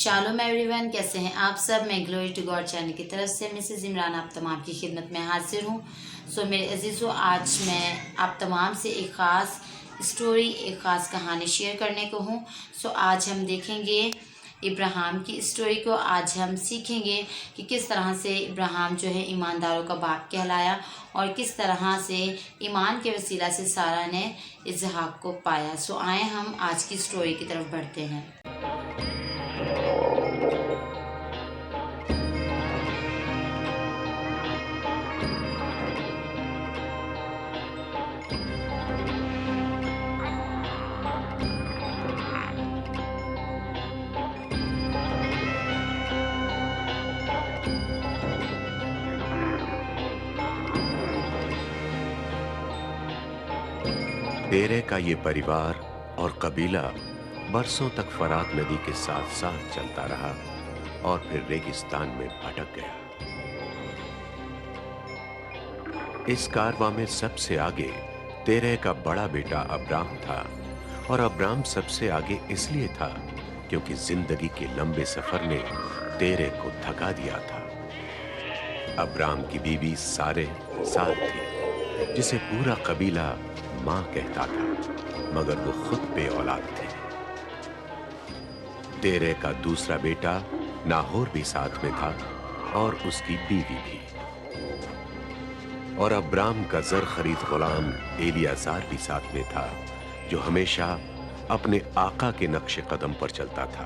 Shalom everyone, कैसे हैं आप सब। मैं ग्लोरी टू गॉड चैनल की तरफ से मिसेस इमरान आप तमाम की खिदमत में हाजिर हूँ। सो मेरे अजीज़ों, आज मैं आप तमाम से एक ख़ास स्टोरी, एक ख़ास कहानी शेयर करने को हूँ। सो आज हम देखेंगे इब्राहिम की स्टोरी को। आज हम सीखेंगे कि किस तरह से इब्राहिम जो है ईमानदारों का बाप कहलाया और किस तरह से ईमान के वसीला से सारा ने इसहाक को पाया। सो आए हम आज की स्टोरी की तरफ बढ़ते हैं। तेरे का ये परिवार और कबीला बरसों तक फरात नदी के साथ साथ चलता रहा और फिर रेगिस्तान में भटक गया। इस कारवां में सबसे आगे तेरे का बड़ा बेटा अब्राम था, और अब्राम सबसे आगे इसलिए था क्योंकि जिंदगी के लंबे सफर ने तेरे को थका दिया था। अब्राम की बीवी सारे साथ थी, जिसे पूरा कबीला मां कहता था, मगर वो खुद पे औलाद थे। तेरे का दूसरा बेटा नाहोर भी साथ में था और उसकी बीवी भी। और अब्राम का जर खरीद गुलाम एलियाजार भी साथ में था, जो हमेशा अपने आका के नक्शे कदम पर चलता था।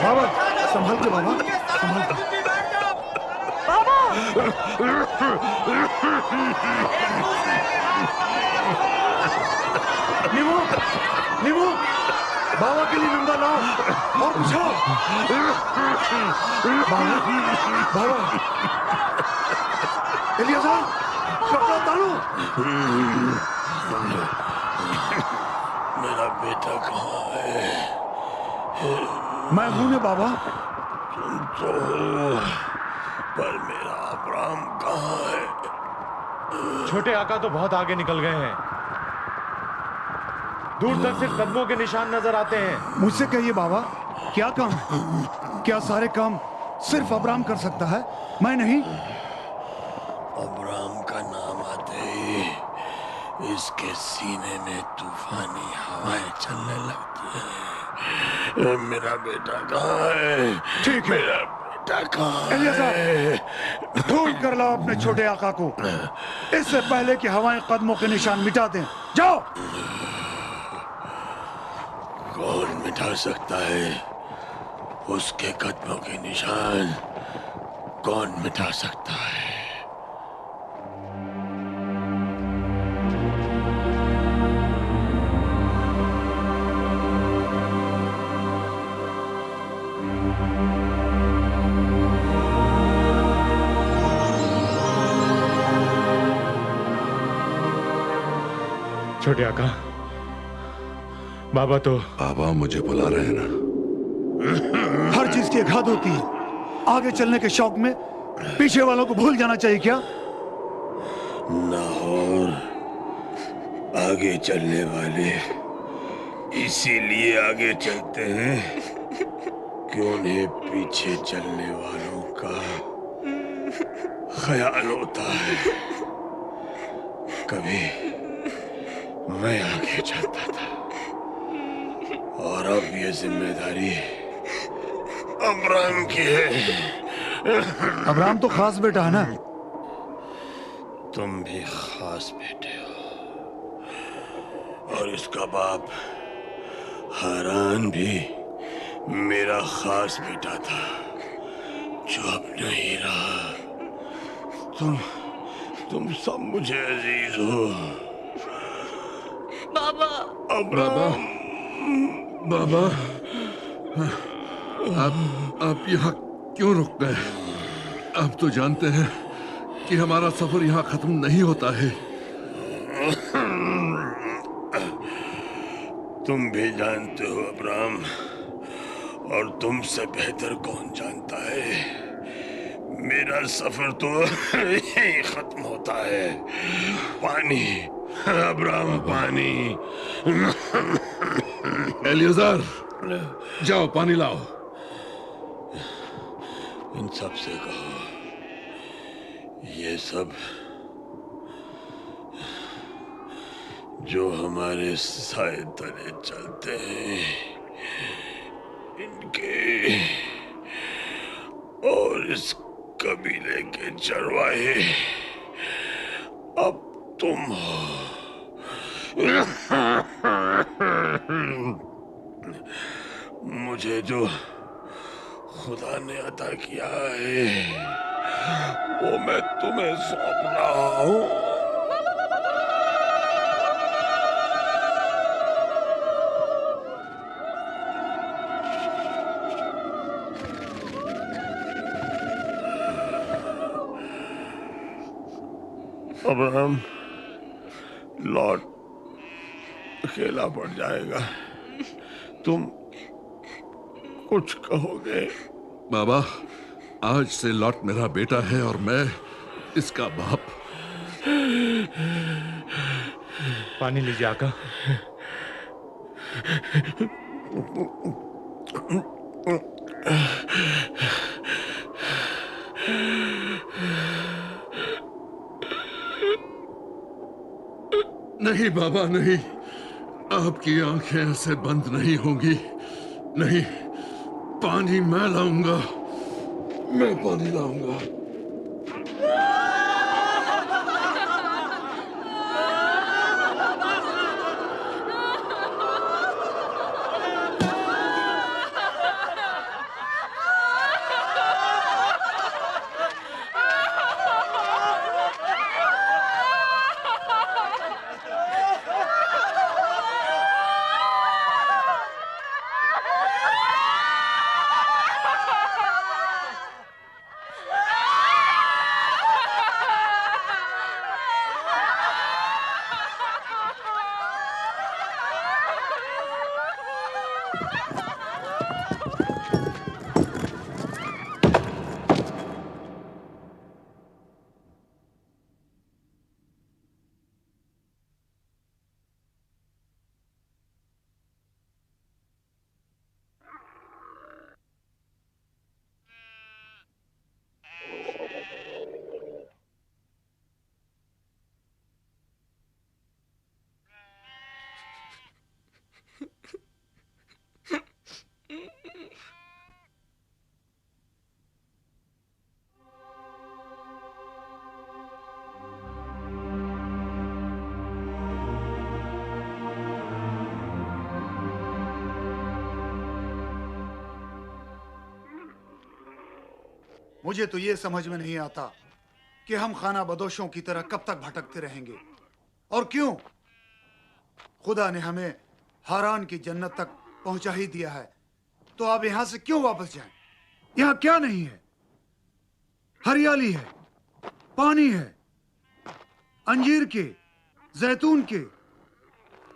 बाबा, संभाल के बाबा, संभाल के। बाबा! नीमू, नीमू, बाबा के लिए नंगा लाओ और बुझाओ। बाबा, बाबा, एलियाजार, कपड़ा उतारो। मेरा बेटा कहाँ है? मैं हूं ने बाबा। तो पर मेरा अब्राम कहाँ है? छोटे आका तो बहुत आगे निकल गए हैं। दूर तक सिर्फ कदमों के निशान नजर आते हैं। मुझसे कहिए बाबा, क्या काम? क्या सारे काम सिर्फ अब्राम कर सकता है, मैं नहीं? अब्राम का नाम आते ही इसके सीने में तूफानी हवाएं चलने लगती हैं। मेरा बेटा कहाँ है? ठीक है। मेरा बेटा कहाँ है? ढूंढ कर लाओ अपने छोटे आका को, इससे पहले कि हवाएं कदमों के निशान मिटा दें। जाओ। कौन मिटा सकता है उसके कदमों के निशान? कौन मिटा सकता है? छोटे आका, बाबा तो... बाबा मुझे बुला रहे हैं ना। हर चीज की एक हद होती है। आगे चलने के शौक में पीछे वालों को भूल जाना चाहिए क्या? नाहोर आगे चलने वाले इसीलिए आगे चलते हैं कि उन्हें पीछे चलने वालों का ख्याल होता है। कभी मैं आगे चलता था और अब ये जिम्मेदारी अब्राम की है। अब्राम तो खास बेटा है ना? तुम भी खास बेटे हो, और इसका बाप हारान भी मेरा खास बेटा था, जो अब नहीं रहा। तुम सब मुझे अजीज हो। बाबा, अब्राम। बाबा, आप यहाँ क्यों रुक गए? आप तो जानते हैं कि हमारा सफर यहाँ खत्म नहीं होता है। तुम भी जानते हो अब्राम, और तुमसे बेहतर कौन जानता है मेरा सफर तो यही खत्म होता है। पानी, अब्राहम, पानी। एलियाजार, जाओ पानी लाओ। इन सब से कहो ये सब जो हमारे साए तले चलते हैं इनके और इस कबीले के चरवाहे अब तुम हो। मुझे जो खुदा ने अता किया है वो मैं तुम्हें सौंप रहा हूं। अब्राहम लॉर्ड अकेला पड़ जाएगा। तुम कुछ कहोगे? बाबा, आज से लॉट मेरा बेटा है और मैं इसका बाप। पानी लीजिए आका। नहीं बाबा, नहीं, आपकी आंखें ऐसे बंद नहीं होंगी। नहीं, पानी मैं लाऊंगा, मैं पानी लाऊंगा। मुझे तो ये समझ में नहीं आता कि हम खाना बदोशों की तरह कब तक भटकते रहेंगे और क्यों। खुदा ने हमें हारान की जन्नत तक पहुंचा ही दिया है, तो अब यहां से क्यों वापस जाएं? यहां क्या नहीं है? हरियाली है, पानी है, अंजीर के, जैतून के,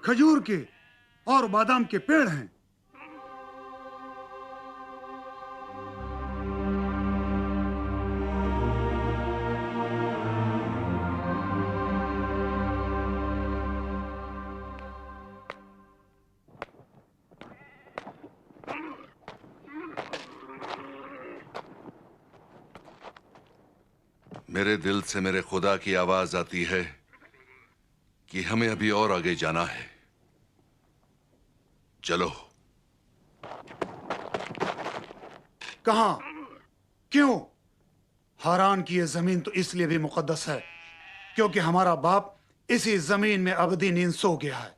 खजूर के और बादाम के पेड़ हैं। मेरे दिल से मेरे खुदा की आवाज आती है कि हमें अभी और आगे जाना है। चलो। कहां? क्यों? हारान की यह जमीन तो इसलिए भी मुकद्दस है क्योंकि हमारा बाप इसी जमीन में अबदी नींद सो गया है।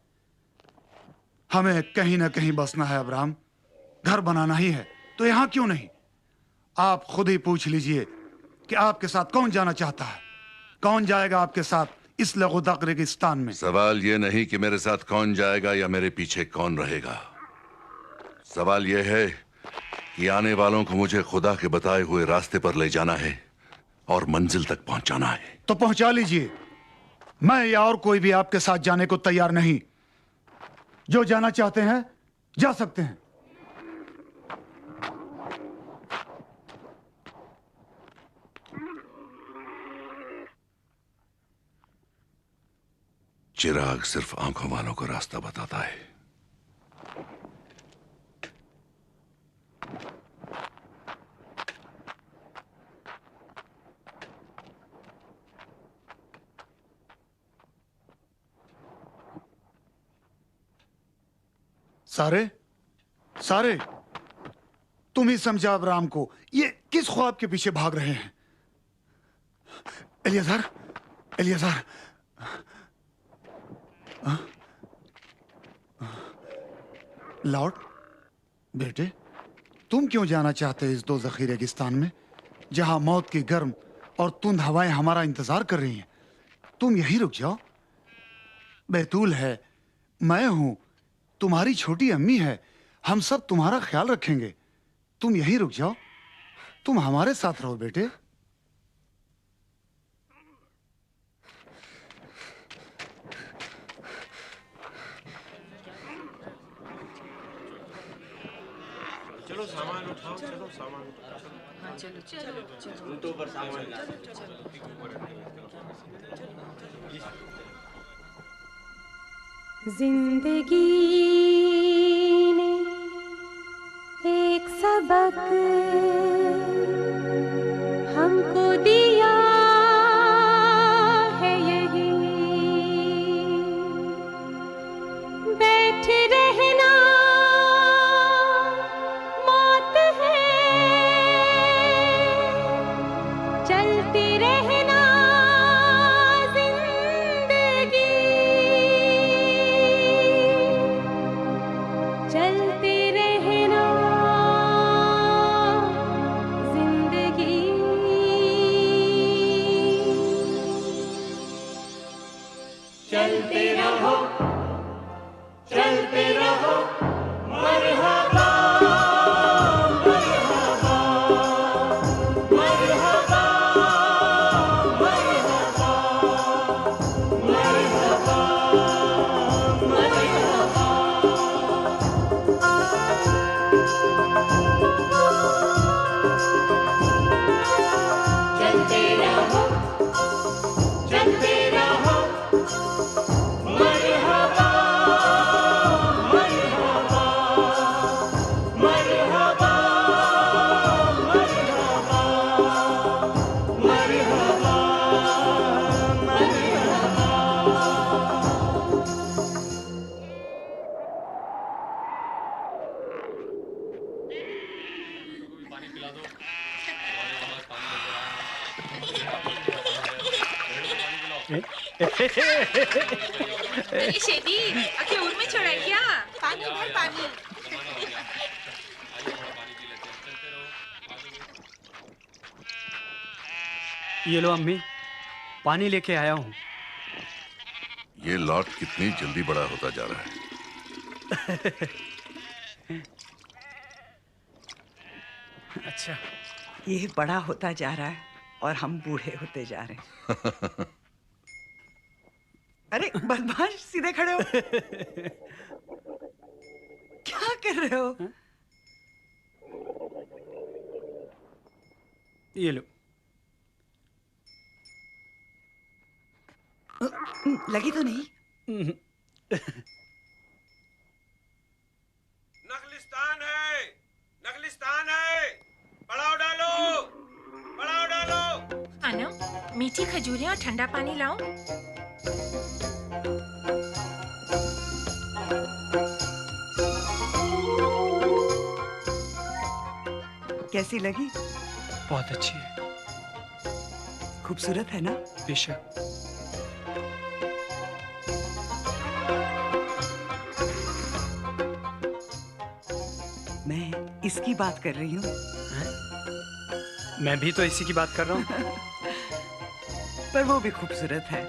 हमें कहीं ना कहीं बसना है अब्राहम, घर बनाना ही है, तो यहां क्यों नहीं? आप खुद ही पूछ लीजिए कि आपके साथ कौन जाना चाहता है। कौन जाएगा आपके साथ इस लगुदाक रेगिस्तान में? सवाल यह नहीं कि मेरे साथ कौन जाएगा या मेरे पीछे कौन रहेगा। सवाल यह है कि आने वालों को मुझे खुदा के बताए हुए रास्ते पर ले जाना है और मंजिल तक पहुंचाना है। तो पहुंचा लीजिए। मैं या और कोई भी आपके साथ जाने को तैयार नहीं। जो जाना चाहते हैं जा सकते हैं। चिराग सिर्फ आंखों वालों को रास्ता बताता है। सारे सारे, तुम ही समझा अब्राम को, ये किस ख्वाब के पीछे भाग रहे हैं? एलियाजार, एलियाजार, लॉर्ड, बेटे, तुम क्यों जाना चाहते इस दोज़खी रेगिस्तान में, जहां मौत की गर्म और तुंद हवाएं हमारा इंतजार कर रही हैं? तुम यहीं रुक जाओ। बैतूल है, मैं हूं, तुम्हारी छोटी अम्मी है, हम सब तुम्हारा ख्याल रखेंगे। तुम यहीं रुक जाओ, तुम हमारे साथ रहो बेटे। चलो सामान उठाओ, चलो सामान उठाओ, चलो चलो चलो तो ऊपर सामान जिंदगी ने एक सबक हमको दिया है, यही बैठ रहना मौत है, चलती रहना जिंदगी, चलते रहना जिंदगी। चलते रहो, चलते रहो, मरहबा मरहबा मरहबा मरहबा मरहबा मरहबा। चलते रहो, चलते रहो, मरहबा मरहबा मरहबा मरहबा मरहबा मरहबा। अरे शेदी, आखे उर में छोड़ा है क्या? पानी भर पानी। ये लो अम्मी, पानी लेके आया हूँ। ये लॉट कितनी जल्दी बड़ा होता जा रहा है। अच्छा, ये बड़ा होता जा रहा है और हम बूढ़े होते जा रहे हैं। अरे बदमाश, सीधे खड़े हो। क्या कर रहे हो? ये लो। लगी तो नहीं? नखलिस्तान है, नखलिस्तान है, पड़ाव डालो, पड़ाव डालो। आना, मीठी खजूरें और ठंडा पानी लाऊं? कैसी लगी? बहुत अच्छी है। खूबसूरत है ना? बेशक। मैं इसकी बात कर रही हूँ। मैं भी तो इसी की बात कर रहा हूँ। पर वो भी खूबसूरत है।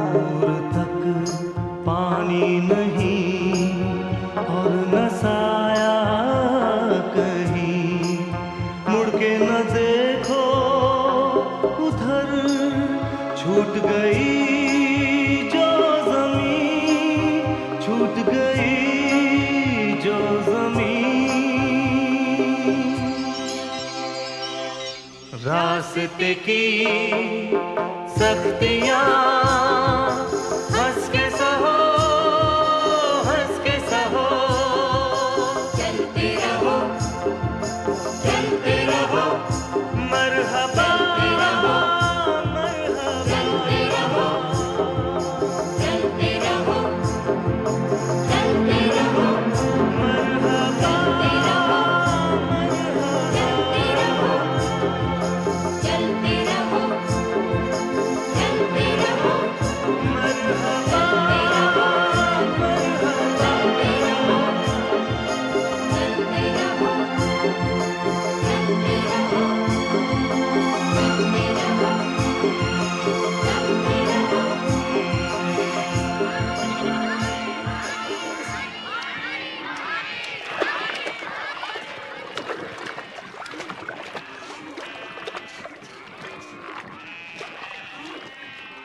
दूर छूट गई जो ज़मीं, छूट गई जो ज़मीं, रास्ते की सख्तियाँ हंस के सहो, हंस के सहो, चलते रहो, चलते रहो, मरहबा, मरहबा, चलते रहो, चलते रहो, चलते रहो, मरहबा, चलते रहो, चलते रहो, चलते रहो, मरहबा,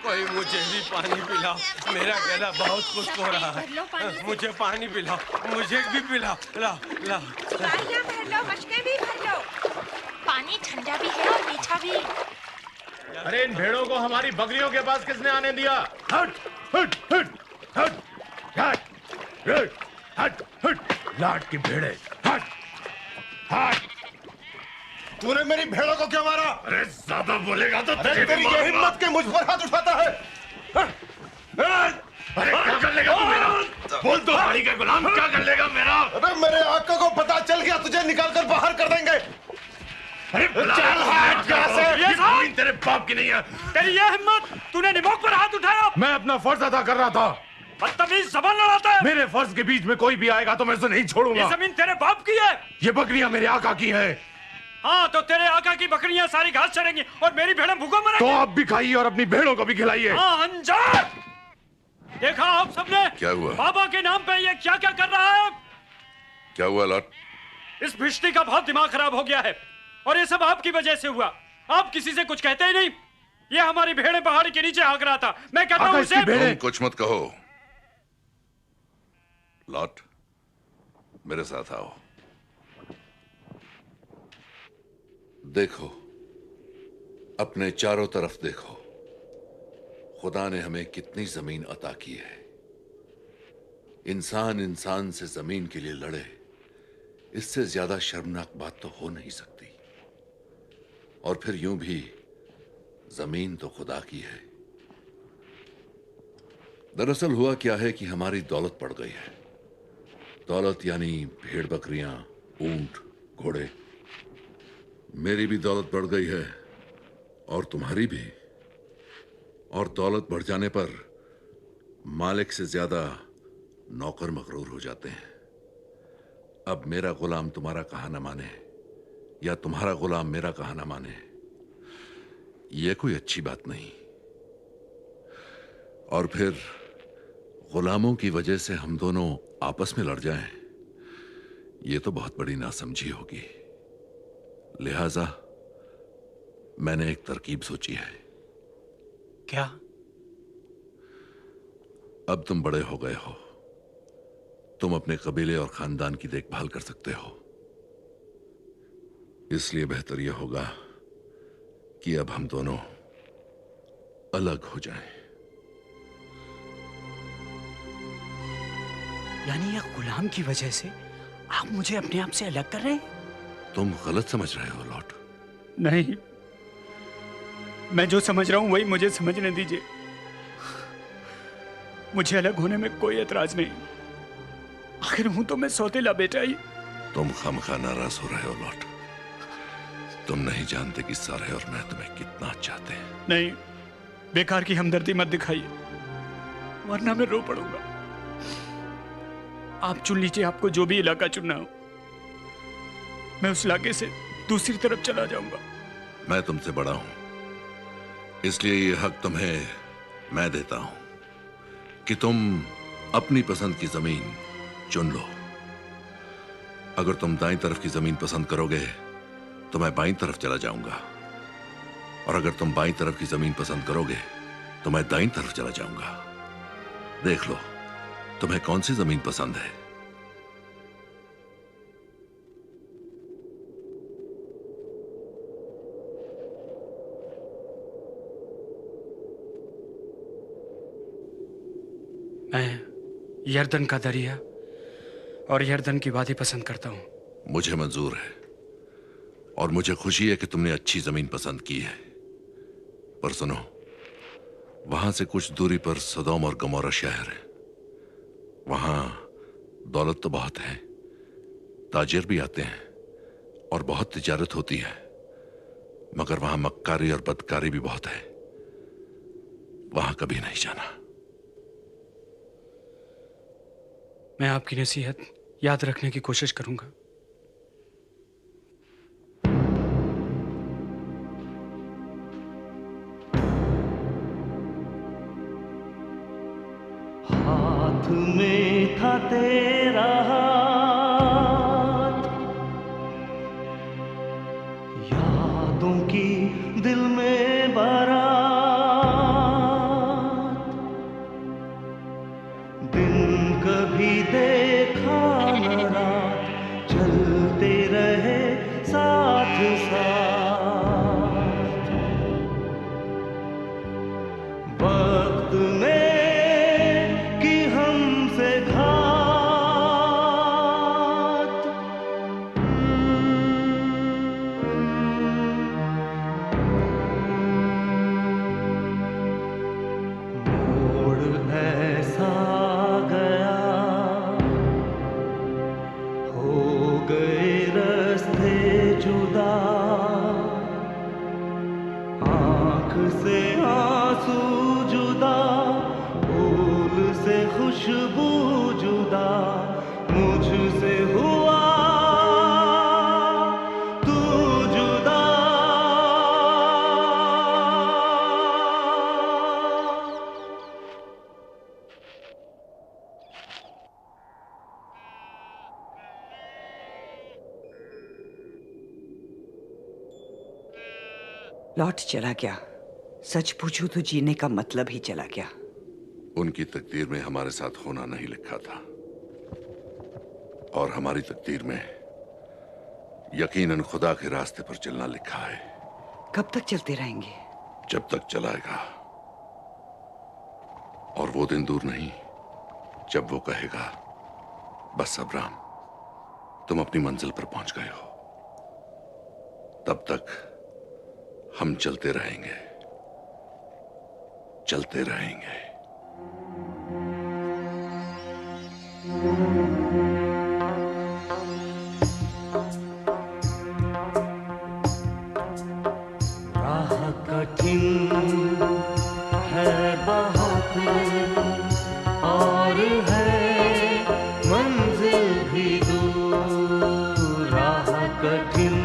कोई मुझे भी पानी पिलाओ, मेरा गला बहुत खुश्क हो रहा है। मुझे पानी पिलाओ, मुझे भी पिलाओ, लाओ लाओ। बारियां भर लो, मशकें भी भर लो। पानी ठंडा भी है और मीठा भी। अरे इन भेड़ों को हमारी बकरियों के पास किसने आने दिया? हट हट हट हट हट हट हट हट लाट की भेड़े, हट हट। तूने मेरी भेड़ों को क्यों मारा? अरे ज्यादा बोलेगा तो अरे तेरी ये हिम्मत के मुझ पर हाथ उठाता है? अरे क्या कर लेगा तू मेरा? बोल तो गाड़ी का गुलाम, क्या कर लेगा मेरा? अरे मेरे आका को पता चल गया, तुझे निकाल कर बाहर कर देंगे। अरे चल हट यहाँ से। ये जमीन तेरे बाप की नहीं है। तेरी ये हिम्मत, तूने निमोक पर हाथ उठाया। मैं अपना फर्ज अदा कर रहा था। बदतमीज, जबान लड़ाता है। मेरे फर्ज के बीच में कोई भी आएगा तो मैं उसे नहीं छोड़ूंगा। ये जमीन तेरे बाप की है। ये बकरियां मेरे आका की हैं। हाँ, तो तेरे आका की बकरियां सारी घास चरेंगी और मेरी भेड़ें भूखों मरेंगी। तो आप भी खाइए और अपनी भेड़ों को भी खिलाइए। हाँ, अंजार। देखा आप सबने? क्या हुआ? बाबा के नाम पे ये क्या क्या कर रहा है? क्या हुआ लॉट? इस भिश्ती का बहुत दिमाग खराब हो गया है और ये सब आपकी वजह से हुआ। आप किसी से कुछ कहते ही नहीं। ये हमारी भेड़ें पहाड़ी के नीचे हाँक रहा था। मैं कहता हूँ उसे तुम कुछ मत कहो। लॉट, मेरे साथ आओ। देखो, अपने चारों तरफ देखो। खुदा ने हमें कितनी जमीन अता की है। इंसान इंसान से जमीन के लिए लड़े, इससे ज्यादा शर्मनाक बात तो हो नहीं सकती। और फिर यूं भी जमीन तो खुदा की है। दरअसल हुआ क्या है कि हमारी दौलत बढ़ गई है। दौलत यानी भेड़ बकरियां, ऊंट, घोड़े। मेरी भी दौलत बढ़ गई है और तुम्हारी भी। और दौलत बढ़ जाने पर मालिक से ज्यादा नौकर मगरूर हो जाते हैं। अब मेरा गुलाम तुम्हारा कहा न माने या तुम्हारा गुलाम मेरा कहा न माने, यह कोई अच्छी बात नहीं। और फिर गुलामों की वजह से हम दोनों आपस में लड़ जाएं, यह तो बहुत बड़ी नासमझी होगी। लिहाजा मैंने एक तरकीब सोची है। क्या? अब तुम बड़े हो गए हो, तुम अपने कबीले और खानदान की देखभाल कर सकते हो। इसलिए बेहतर यह होगा कि अब हम दोनों अलग हो जाएं। यानी ये गुलाम की वजह से आप मुझे अपने आप से अलग कर रहे हैं? तुम गलत समझ रहे हो लॉट। नहीं, मैं जो समझ रहा हूं वही मुझे समझने दीजिए। मुझे अलग होने में कोई एतराज नहीं। आखिर हूं तो मैं सौतेला बेटा ही। तुम खामखा नाराज हो रहे हो लॉट। तुम नहीं जानते कि सारे और मैं तुम्हें कितना चाहते हैं। नहीं, बेकार की हमदर्दी मत दिखाइए, वरना मैं रो पड़ूंगा। आप चुन लीजिए आपको जो भी इलाका चुनना हो। मैं उस इलाके से दूसरी तरफ चला जाऊंगा। मैं तुमसे बड़ा हूं, इसलिए ये हक तुम्हें मैं देता हूं कि तुम अपनी पसंद की जमीन चुन लो। अगर तुम दाईं तरफ की जमीन पसंद करोगे तो मैं बाईं तरफ चला जाऊंगा, और अगर तुम बाईं तरफ की जमीन पसंद करोगे तो मैं दाईं तरफ चला जाऊंगा। देख लो तुम्हें कौन सी जमीन पसंद है। मैं यर्दन का दरिया और यर्दन की वादी पसंद करता हूँ। मुझे मंजूर है और मुझे खुशी है कि तुमने अच्छी जमीन पसंद की है। पर सुनो, वहां से कुछ दूरी पर सदोम और गमोरा शहर है। वहां दौलत तो बहुत है, ताजिर भी आते हैं और बहुत तिजारत होती है, मगर वहां मक्कारी और बदकारी भी बहुत है। वहां कभी नहीं जाना। मैं आपकी नसीहत याद रखने की कोशिश करूंगा। हाथ में था तेरा हाथ, यादों की दिल में बारात, दिन कभी देखा न रात, चलते रहे साथ साथ। वक्त ने कि हमसे घात, मोड़ ऐसा गया, हो गए रास्ते जुदा, आँख से आंसू जुदा, फूल से खुशबू जुदा, मुझसे हुआ तू जुदा। लौट चला गया। सच पूछूं तो जीने का मतलब ही चला गया। उनकी तकदीर में हमारे साथ होना नहीं लिखा था, और हमारी तकदीर में यकीनन खुदा के रास्ते पर चलना लिखा है। कब तक चलते रहेंगे? जब तक चलाएगा, और वो दिन दूर नहीं जब वो कहेगा, बस अब्राम तुम अपनी मंजिल पर पहुंच गए हो। तब तक हम चलते रहेंगे, चलते रहेंगे। राह कठिन है बहुत और है मंजिल भी दूर। राह कठिन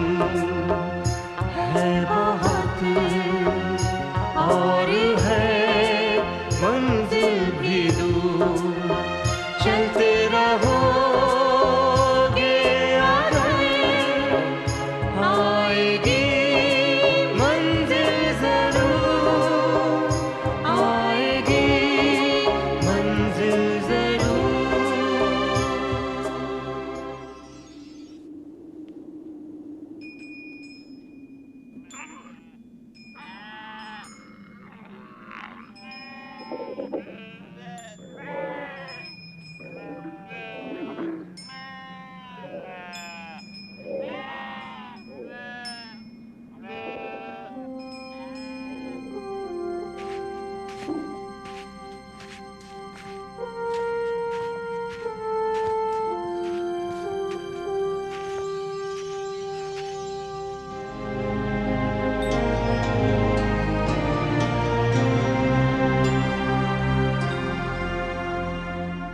है बहुत और है मंजिल भी दूर। चलते रहोगे आएगी मंजिल जरूर, आएगी मंजिल जरूर।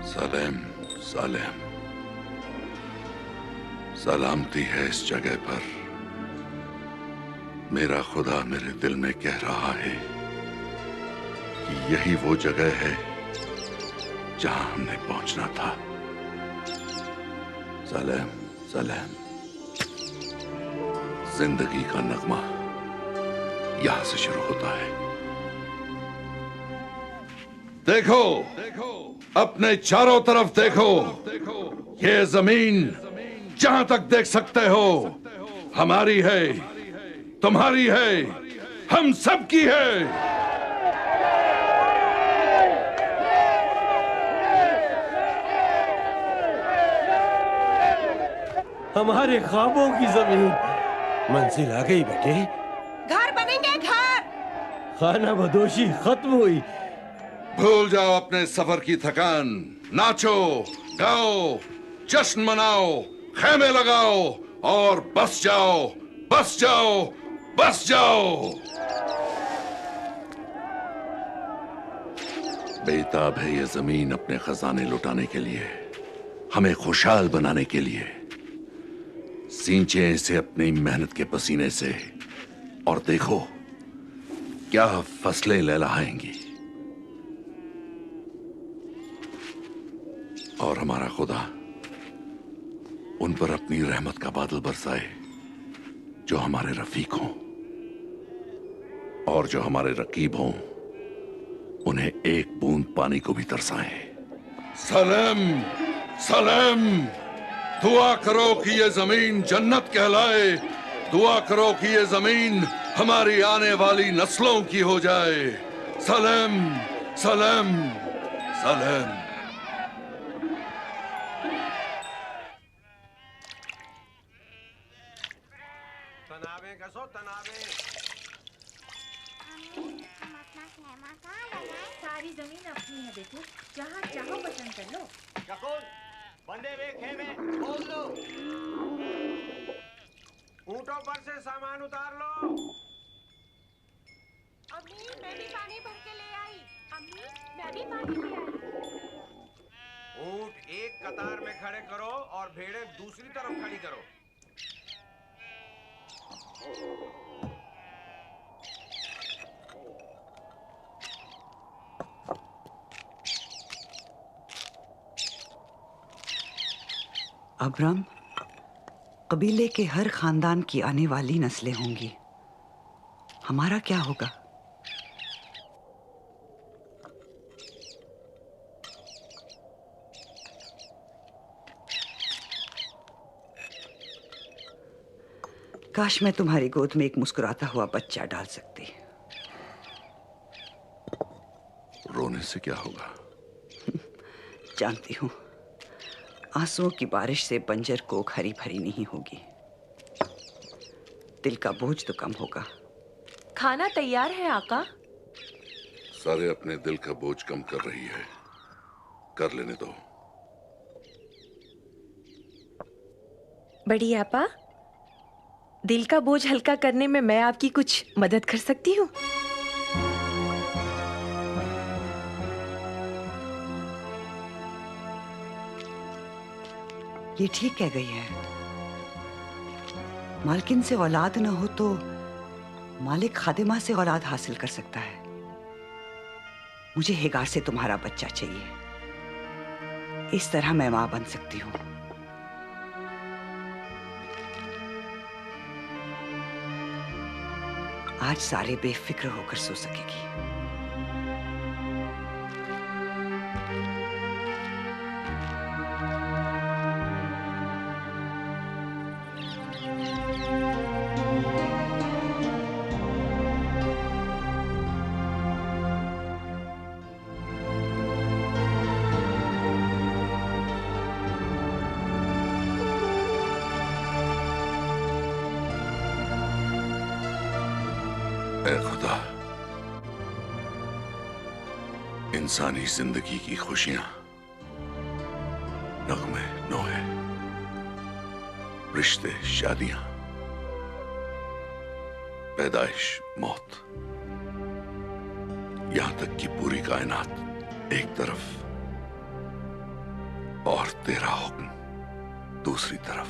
सालेम, सालेम, सलामती है इस जगह पर। मेरा खुदा मेरे दिल में कह रहा है कि यही वो जगह है जहां हमने पहुंचना था। सलेम, सलेम। जिंदगी का नगमा यहां से शुरू होता है। देखो, अपने चारों तरफ देखो। ये जमीन जहां तक देख सकते हो हमारी है, तुम्हारी है, हम सबकी है। हमारे ख्वाबों की जमीन मंजिल आ गई बेटे। घर बनेंगे घर। खाना बदोशी खत्म हुई। भूल जाओ अपने सफर की थकान, नाचो, गाओ, जश्न मनाओ, खेमे लगाओ और बस जाओ, बस जाओ, बस जाओ। बेताब है ये जमीन अपने खजाने लुटाने के लिए, हमें खुशहाल बनाने के लिए। सींचे इसे अपनी मेहनत के पसीने से और देखो क्या फसलें लहलहाएंगी। और हमारा खुदा उन पर अपनी रहमत का बादल बरसाए जो हमारे रफीक हों, और जो हमारे रकीब हों उन्हें एक बूंद पानी को भी तरसाएं। सलाम सलाम। दुआ करो कि ये जमीन जन्नत कहलाए, दुआ करो कि ये जमीन हमारी आने वाली नस्लों की हो जाए। सलाम सलाम सलाम। तनावे कसो तनावे। सारी जमीन अपनी है बेटे, जहाँ चाहो पसंद कर लो। शकुन, बंदे वे खेमे खोल लो। ऊंटों पर से सामान उतार लो। अम्मी मैं भी पानी भर के ले आई। अम्मी मैं भी पानी ले आई। ऊंट एक कतार में खड़े करो और भेड़ें दूसरी तरफ खड़ी करो। अब्राम, कबीले के हर खानदान की आने वाली नस्लें होंगी, हमारा क्या होगा? काश मैं तुम्हारी गोद में एक मुस्कुराता हुआ बच्चा डाल सकती। रोने से क्या होगा? जानती हूँ, आंसुओं की बारिश से बंजर कोख हरी भरी नहीं होगी। दिल का बोझ तो कम होगा। खाना तैयार है आका। सारे अपने दिल का बोझ कम कर रही है, कर लेने दो। बड़ी आपा, दिल का बोझ हल्का करने में मैं आपकी कुछ मदद कर सकती हूँ। ये ठीक कह गई है। मालकिन से औलाद न हो तो मालिक खादिमा से औलाद हासिल कर सकता है। मुझे हेगार से तुम्हारा बच्चा चाहिए। इस तरह मैं मां बन सकती हूँ। आज सारे बेफिक्र होकर सो सकेगी। ऐ खुदा, इंसानी जिंदगी की खुशियां, नगमे, नोहे, रिश्ते, शादियां, पैदाइश, मौत, यहां तक कि पूरी कायनात एक तरफ और तेरा हुक्म दूसरी तरफ।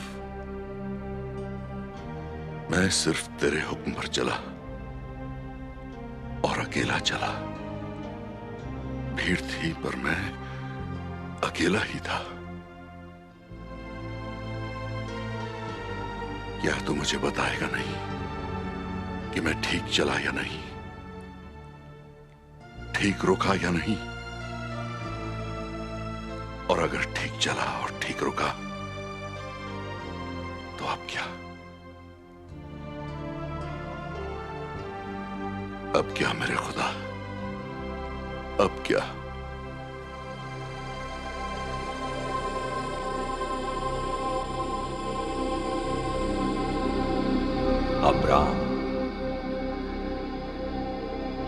मैं सिर्फ तेरे हुक्म पर चला और अकेला चला। भीड़ थी पर मैं अकेला ही था। क्या तू मुझे बताएगा नहीं कि मैं ठीक चला या नहीं, ठीक रुका या नहीं? और अगर ठीक चला और ठीक रुका तो अब क्या? अब क्या मेरे खुदा, अब क्या? अब्राम,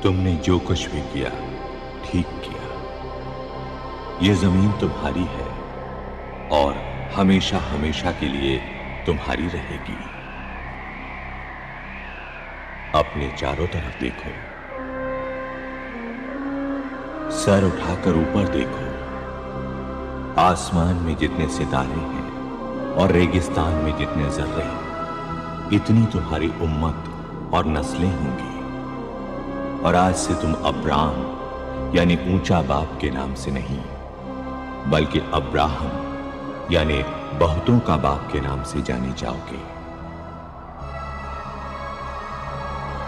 तुमने जो कुछ भी किया ठीक किया। ये जमीन तुम्हारी है और हमेशा हमेशा के लिए तुम्हारी रहेगी। अपने चारों तरफ देखो, सर उठाकर ऊपर देखो। आसमान में जितने सितारे हैं और रेगिस्तान में जितने जर्रे हैं, इतनी तुम्हारी उम्मत और नस्लें होंगी। और आज से तुम अब्राम यानी ऊंचा बाप के नाम से नहीं, बल्कि अब्राहम यानी बहुतों का बाप के नाम से जाने जाओगे।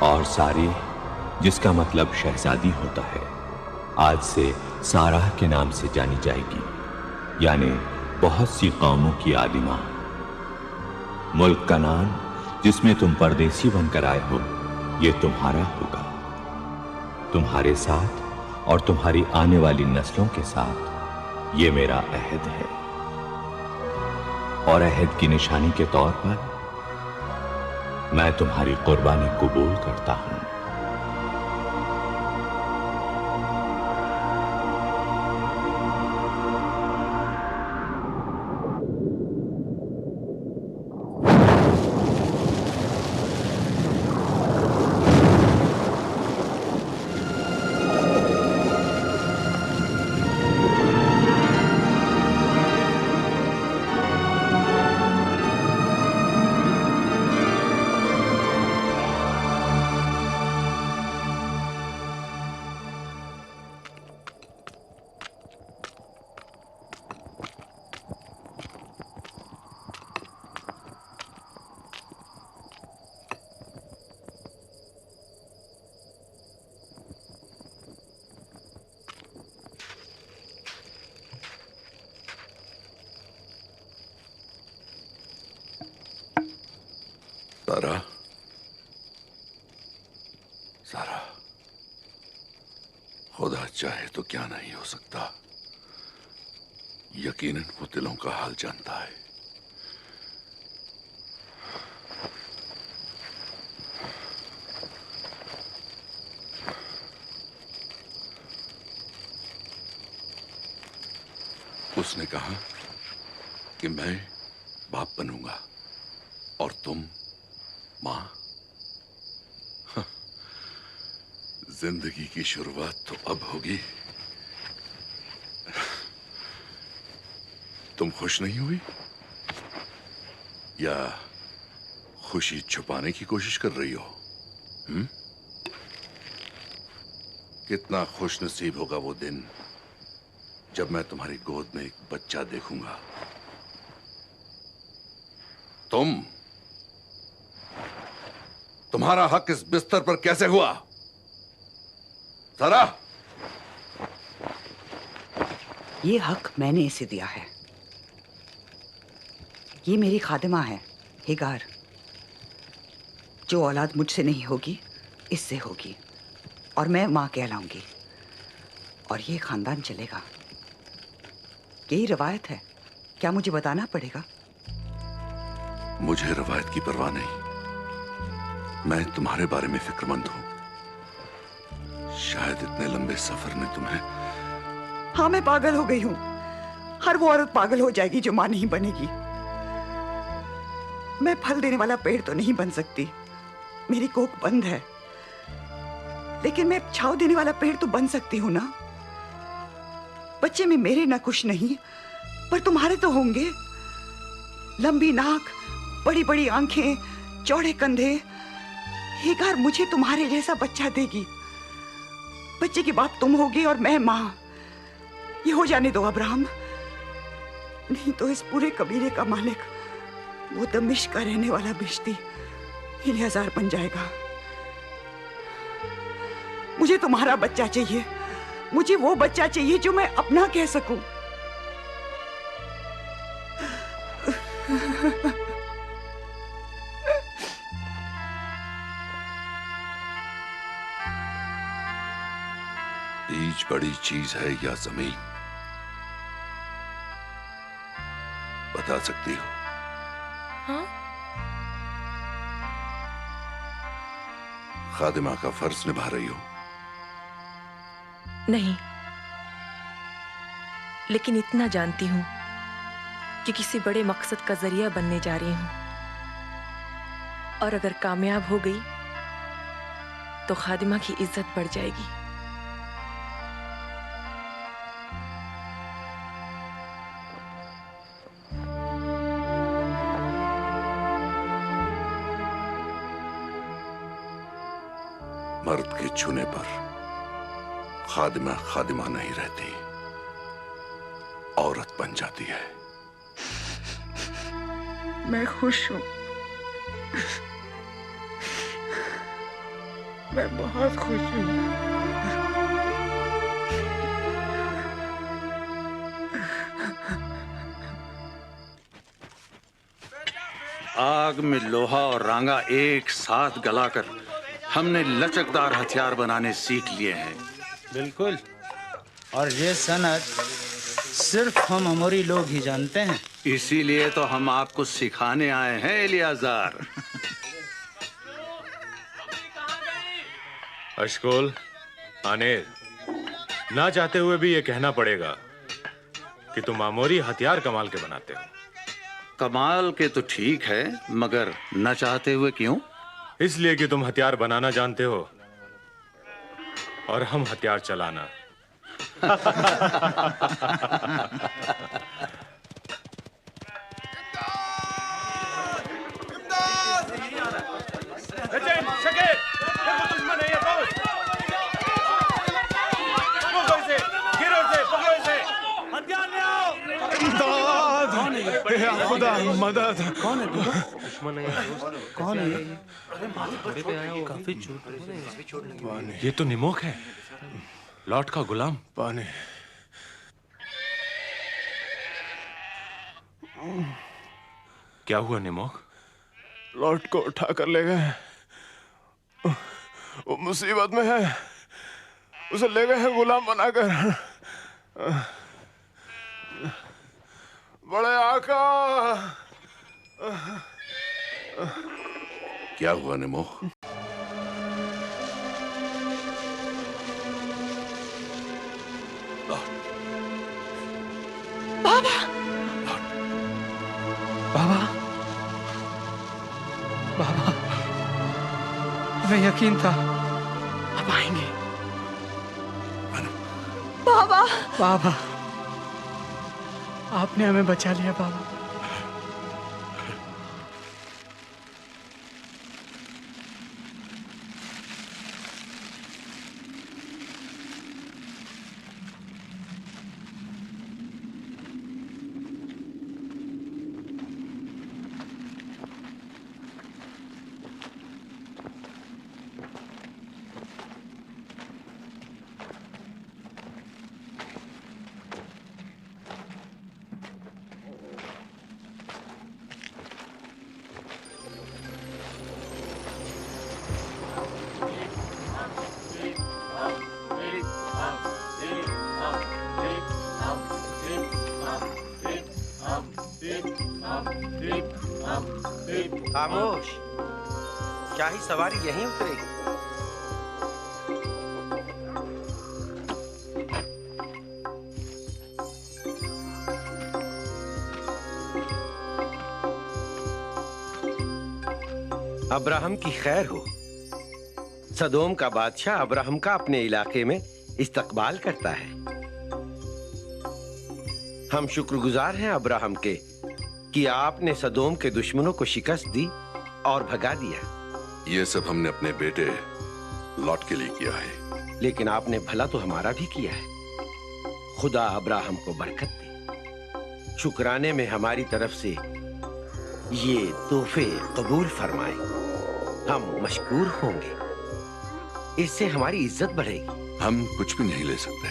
और सारे, जिसका मतलब शहजादी होता है, आज से साराह के नाम से जानी जाएगी, यानी बहुत सी कौमों की आदिमा। मुल्क कनान, जिसमें तुम परदेसी बनकर आए हो, ये तुम्हारा होगा। तुम्हारे साथ और तुम्हारी आने वाली नस्लों के साथ ये मेरा अहद है। और अहद की निशानी के तौर पर मैं तुम्हारी कुर्बानी कबूल करता हूं। सारा, सारा, खुदा चाहे तो क्या नहीं हो सकता। यकीनन वो दिलों का हाल जानता है। उसने कहा कि मैं बाप बनूंगा और तुम मां। जिंदगी की शुरुआत तो अब होगी। तुम खुश नहीं हुई या खुशी छुपाने की कोशिश कर रही हो? कितना खुश नसीब होगा वो दिन जब मैं तुम्हारी गोद में एक बच्चा देखूंगा। तुम्हारा हक इस बिस्तर पर कैसे हुआ? सारा, ये हक मैंने इसे दिया है। ये मेरी खादिमा है, हिगार। जो औलाद मुझसे नहीं होगी, इससे होगी और मैं मां कहलाऊंगी और ये खानदान चलेगा। यही रवायत है। क्या मुझे बताना पड़ेगा? मुझे रवायत की परवाह नहीं। मैं तुम्हारे बारे में फिक्रमंद हूं। शायद इतने लंबे सफर ने तुम्हें... हाँ, मैं पागल हो गई हूं। हर वो औरत पागल हो जाएगी जो मां नहीं बनेगी। मैं फल देने वाला पेड़ तो नहीं बन सकती, मेरी कोख बंद है, लेकिन मैं छांव देने वाला पेड़ तो बन सकती हूँ ना। बच्चे में मेरे ना कुछ नहीं, पर तुम्हारे तो होंगे। लंबी नाक, बड़ी बड़ी आंखें, चौड़े कंधे। हिगार मुझे तुम्हारे जैसा बच्चा देगी। बच्चे की बाप तुम होगी और मैं मां। ये हो जाने दो अब्राहम, नहीं तो इस पूरे कबीले का मालिक, वो दमिश्क का रहने वाला बिश्ती इलियाजार बन जाएगा। मुझे तुम्हारा बच्चा चाहिए। मुझे वो बच्चा चाहिए जो मैं अपना कह सकूं। बीज बड़ी चीज है या जमीन, बता सकती हो? हाँ? खादिमा का फर्ज निभा रही हो? नहीं, लेकिन इतना जानती हूं कि किसी बड़े मकसद का जरिया बनने जा रही हूं, और अगर कामयाब हो गई तो खादिमा की इज्जत बढ़ जाएगी। मर्द के छूने पर खादिमा खादिमा नहीं रहती, औरत बन जाती है। मैं खुश हूं, मैं बहुत खुश हूं। आग में लोहा और रांगा एक साथ गलाकर हमने लचकदार हथियार बनाने सीख लिए हैं। बिल्कुल, और ये सनत सिर्फ हम अमोरी लोग ही जानते हैं। इसीलिए तो हम आपको सिखाने आए हैं इलियाजार। अशकोल, आनेर, ना चाहते हुए भी ये कहना पड़ेगा कि तुम अमोरी हथियार कमाल के बनाते हो। कमाल के तो ठीक है, मगर न चाहते हुए क्यों? इसलिए कि तुम हथियार बनाना जानते हो और हम हथियार चलाना। खुदा मदद। कौन है? दुश्मन है। कौन है? काफी चोट लगी। ये तो निमोक है, लॉर्ड का गुलाम। पानी। क्या हुआ निमोक? लॉर्ड को उठा कर ले गए, वो मुसीबत में है, उसे ले गए हैं गुलाम बनाकर। बड़े आका। क्या हुआ निमोक? बाबा, बाबा, बाबा, हमें यकीन था आप आएंगे। बाबा, बाबा, आपने हमें बचा लिया बाबा। खामोश, शाही सवारी यहीं उतरेगी। अब्राहम की खैर हो। सदोम का बादशाह अब्राहम का अपने इलाके में इस्तकबाल करता है। हम शुक्रगुजार हैं अब्राहम के कि आपने सदोम के दुश्मनों को शिकस्त दी और भगा दिया। ये सब हमने अपने बेटे लॉट के लिए किया है। लेकिन आपने भला तो हमारा भी किया है। खुदा अब्राहम को बरकत दे। शुक्राने में हमारी तरफ से ये तोहफे कबूल फरमाए। हम मशकूर होंगे, इससे हमारी इज्जत बढ़ेगी। हम कुछ भी नहीं ले सकते,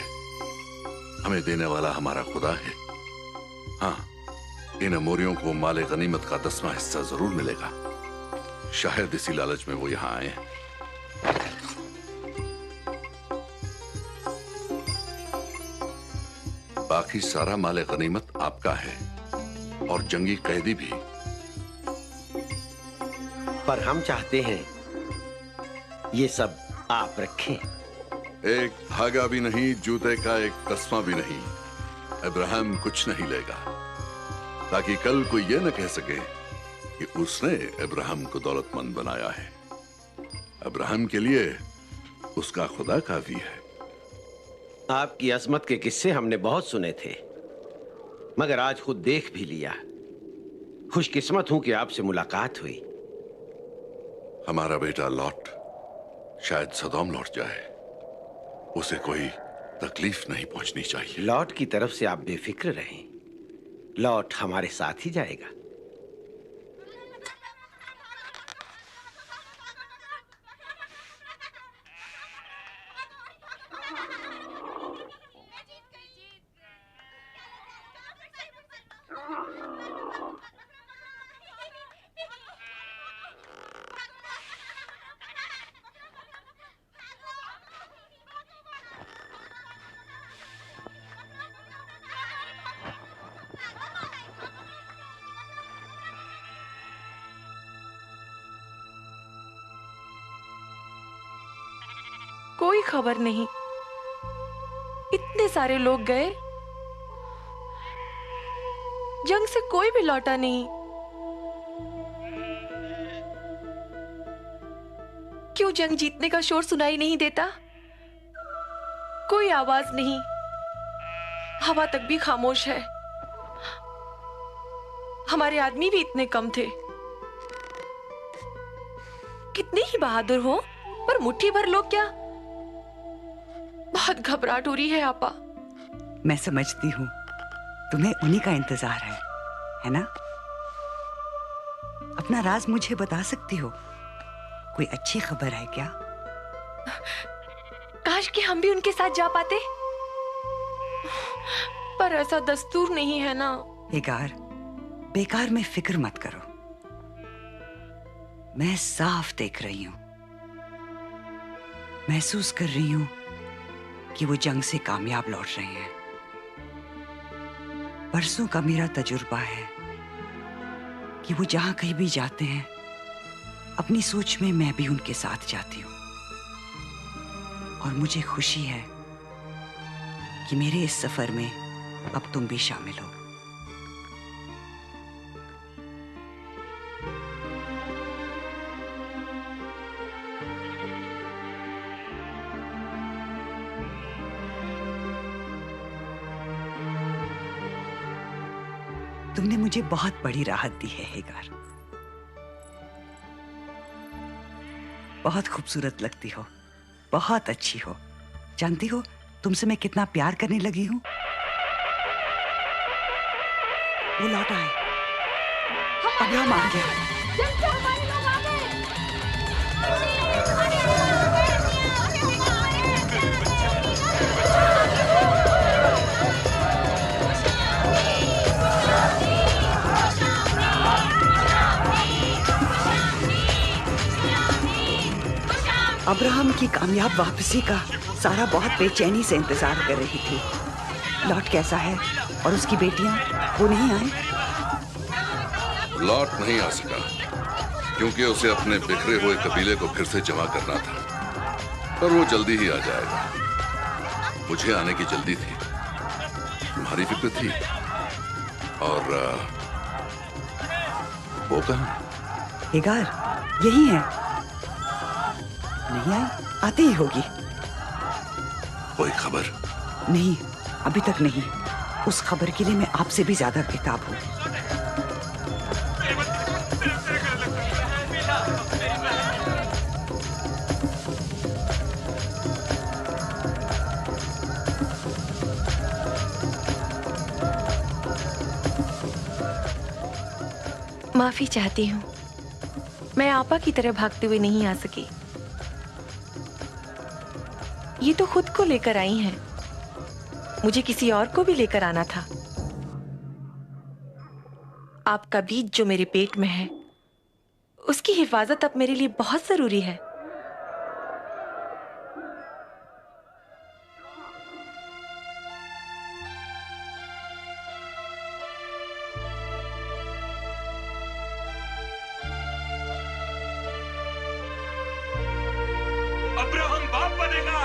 हमें देने वाला हमारा खुदा है। हाँ, इन अमोरियों को माले गनीमत का 10वां हिस्सा जरूर मिलेगा। शायद इसी लालच में वो यहां आए हैं। बाकी सारा माले गनीमत आपका है और जंगी कैदी भी। पर हम चाहते हैं ये सब आप रखें। एक धागा भी नहीं, जूते का एक तस्मा भी नहीं। अब्राहम कुछ नहीं लेगा, ताकि कल कोई ये न कह सके कि उसने अब्राहम को दौलतमंद बनाया है। अब्राहम के लिए उसका खुदा काफी है। आपकी अजमत के किस्से हमने बहुत सुने थे, मगर आज खुद देख भी लिया। खुशकिस्मत हूं कि आपसे मुलाकात हुई। हमारा बेटा लॉट शायद सदोम लौट जाए, उसे कोई तकलीफ नहीं पहुंचनी चाहिए। लॉट की तरफ से आप बेफिक्र रहें, लॉट हमारे साथ ही जाएगा। कोई खबर नहीं, इतने सारे लोग गए, जंग से कोई भी लौटा नहीं। क्यों जंग जीतने का शोर सुनाई नहीं देता? कोई आवाज नहीं, हवा तक भी खामोश है। हमारे आदमी भी इतने कम थे। कितने ही बहादुर हो, पर मुट्ठी भर लोग क्या? बहुत घबराहट हो रही है आपा। मैं समझती हूँ, तुम्हें उन्हीं का इंतजार है ना? अपना राज मुझे बता सकती हो? कोई अच्छी खबर है क्या? काश कि हम भी उनके साथ जा पाते, पर ऐसा दस्तूर नहीं है ना। हेगार, बेकार में फिक्र मत करो। मैं साफ देख रही हूं, महसूस कर रही हूं कि वो जंग से कामयाब लौट रहे हैं। बरसों का मेरा तजुर्बा है कि वो जहां कहीं भी जाते हैं, अपनी सोच में मैं भी उनके साथ जाती हूं। और मुझे खुशी है कि मेरे इस सफर में अब तुम भी शामिल हो। तुमने मुझे बहुत बड़ी राहत दी है हेगार। बहुत खूबसूरत लगती हो, बहुत अच्छी हो। जानती हो तुमसे मैं कितना प्यार करने लगी हूं? वो लौट आए, अब्राहम आ गया। अब्राहम की कामयाब वापसी का सारा बहुत बेचैनी से इंतजार कर रही थी। लॉट कैसा है और उसकी बेटियां, वो नहीं आए? लॉट नहीं आ सका क्योंकि उसे अपने बिखरे हुए कबीले को फिर से जमा करना था, पर वो जल्दी ही आ जाएगा। मुझे आने की जल्दी थी, तुम्हारी फिक्र थी। और वो कहाँ? हेगार यही है। नहीं आई? आती ही होगी। कोई खबर? नहीं, अभी तक नहीं। उस खबर के लिए मैं आपसे भी ज्यादा बेताब हूं। माफी चाहती हूँ, मैं आपा की तरह भागते हुए नहीं आ सकी। ये तो खुद को लेकर आई हैं, मुझे किसी और को भी लेकर आना था। आपका बीज जो मेरे पेट में है, उसकी हिफाजत अब मेरे लिए बहुत जरूरी है। अब्राहम बाप बनेगा।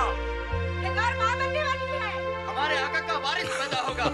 हेगार माँ बनने वाली है। हमारे आका का वारिस पैदा होगा।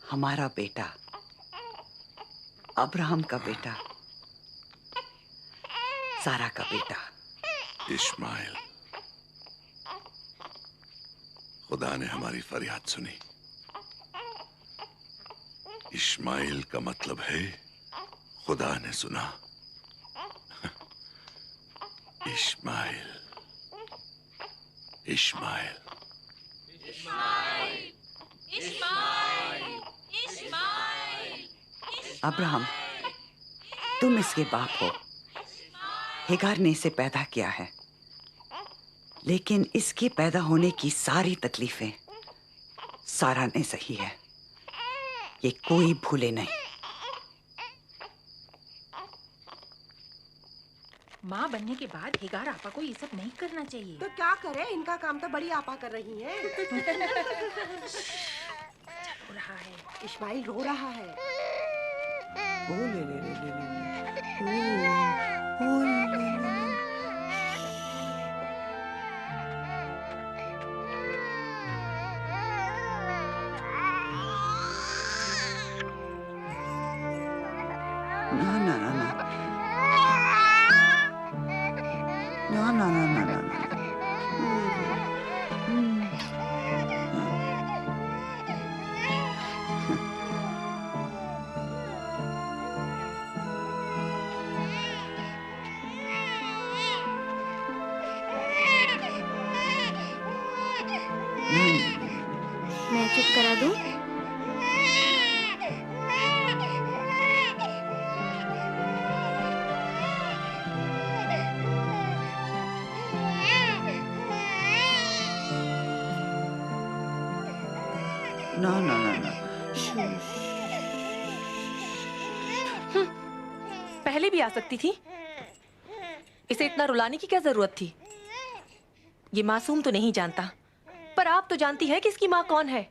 हमारा बेटा, अब्राहम का बेटा, सारा का बेटा इस्माइल। खुदा ने हमारी फरियाद सुनी। इस्माइल का मतलब है खुदा ने सुना। इस्माइल, इस्माइल, अब्राहम, तुम इसके बाप हो। हेगार ने इसे पैदा किया है, लेकिन इसके पैदा होने की सारी तकलीफें सारा ने सही है, ये कोई भूले नहीं। माँ बनने के बाद हेगार आपा को ये सब नहीं करना चाहिए। तो क्या करे, इनका काम तो बड़ी आपा कर रही है। रो रहा है, इस्माइल रो रहा है। ओ ले ले ले ले ले। ना ना ना ना ना ना ना ना ना। मैं चुप करा दूं? ना ना ना ना। पहले भी आ सकती थी। इसे इतना रुलाने की क्या जरूरत थी? ये मासूम तो नहीं जानता, पर आप तो जानती है कि इसकी माँ कौन है।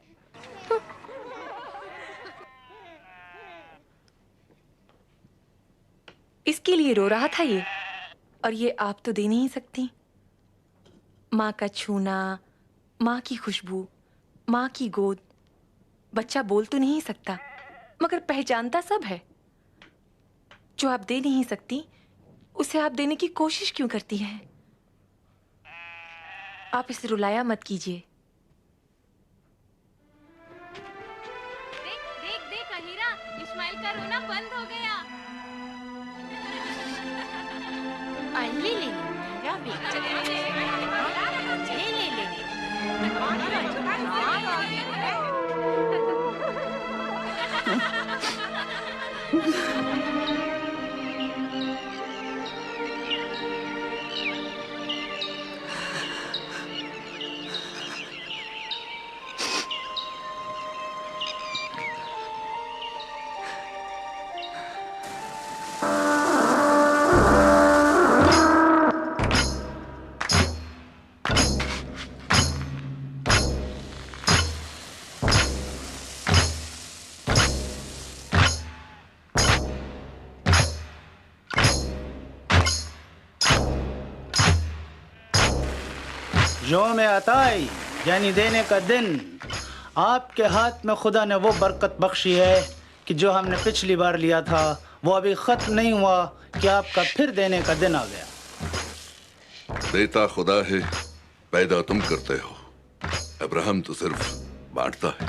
इसके लिए रो रहा था ये, और ये आप तो दे नहीं सकती। माँ का छूना, माँ की खुशबू, माँ की गोद। बच्चा बोल तो नहीं सकता, मगर पहचानता सब है। जो आप दे नहीं सकती, उसे आप देने की कोशिश क्यों करती हैं? आप इसे रुलाया मत कीजिए। देख देख अहीरा, इस्माइल का रोना बंद हो गया। ले ले मेरा बेटा, ले ले ले। यौम अताई यानी देने का दिन, आपके हाथ में खुदा ने वो बरकत बख्शी है कि जो हमने पिछली बार लिया था वो अभी खत्म नहीं हुआ कि आपका फिर देने का दिन आ गया। देता खुदा है, पैदा तुम करते हो। अब्राहम तो सिर्फ बांटता है।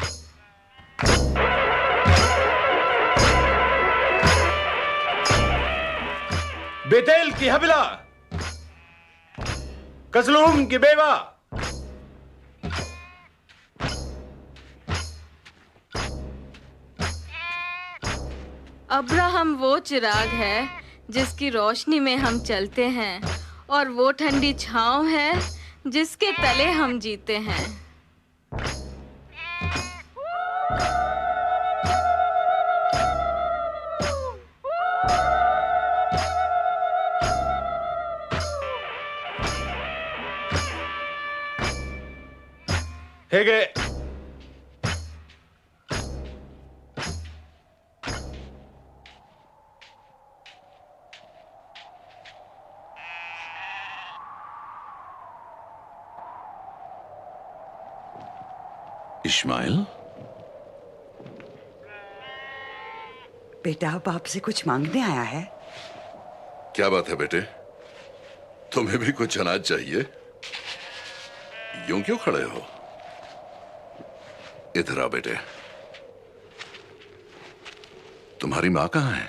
बेतेल की हबिला, कजलूम की बेवा, अब्राहम वो चिराग है जिसकी रोशनी में हम चलते हैं, और वो ठंडी छांव है जिसके तले हम जीते हैं। हेगे इस्माइल, बेटा अब आपसे कुछ मांगने आया है। क्या बात है बेटे? तुम्हें भी कुछ अनाज चाहिए? यूं क्यों खड़े हो? इधर आओ बेटे। तुम्हारी मां कहां है?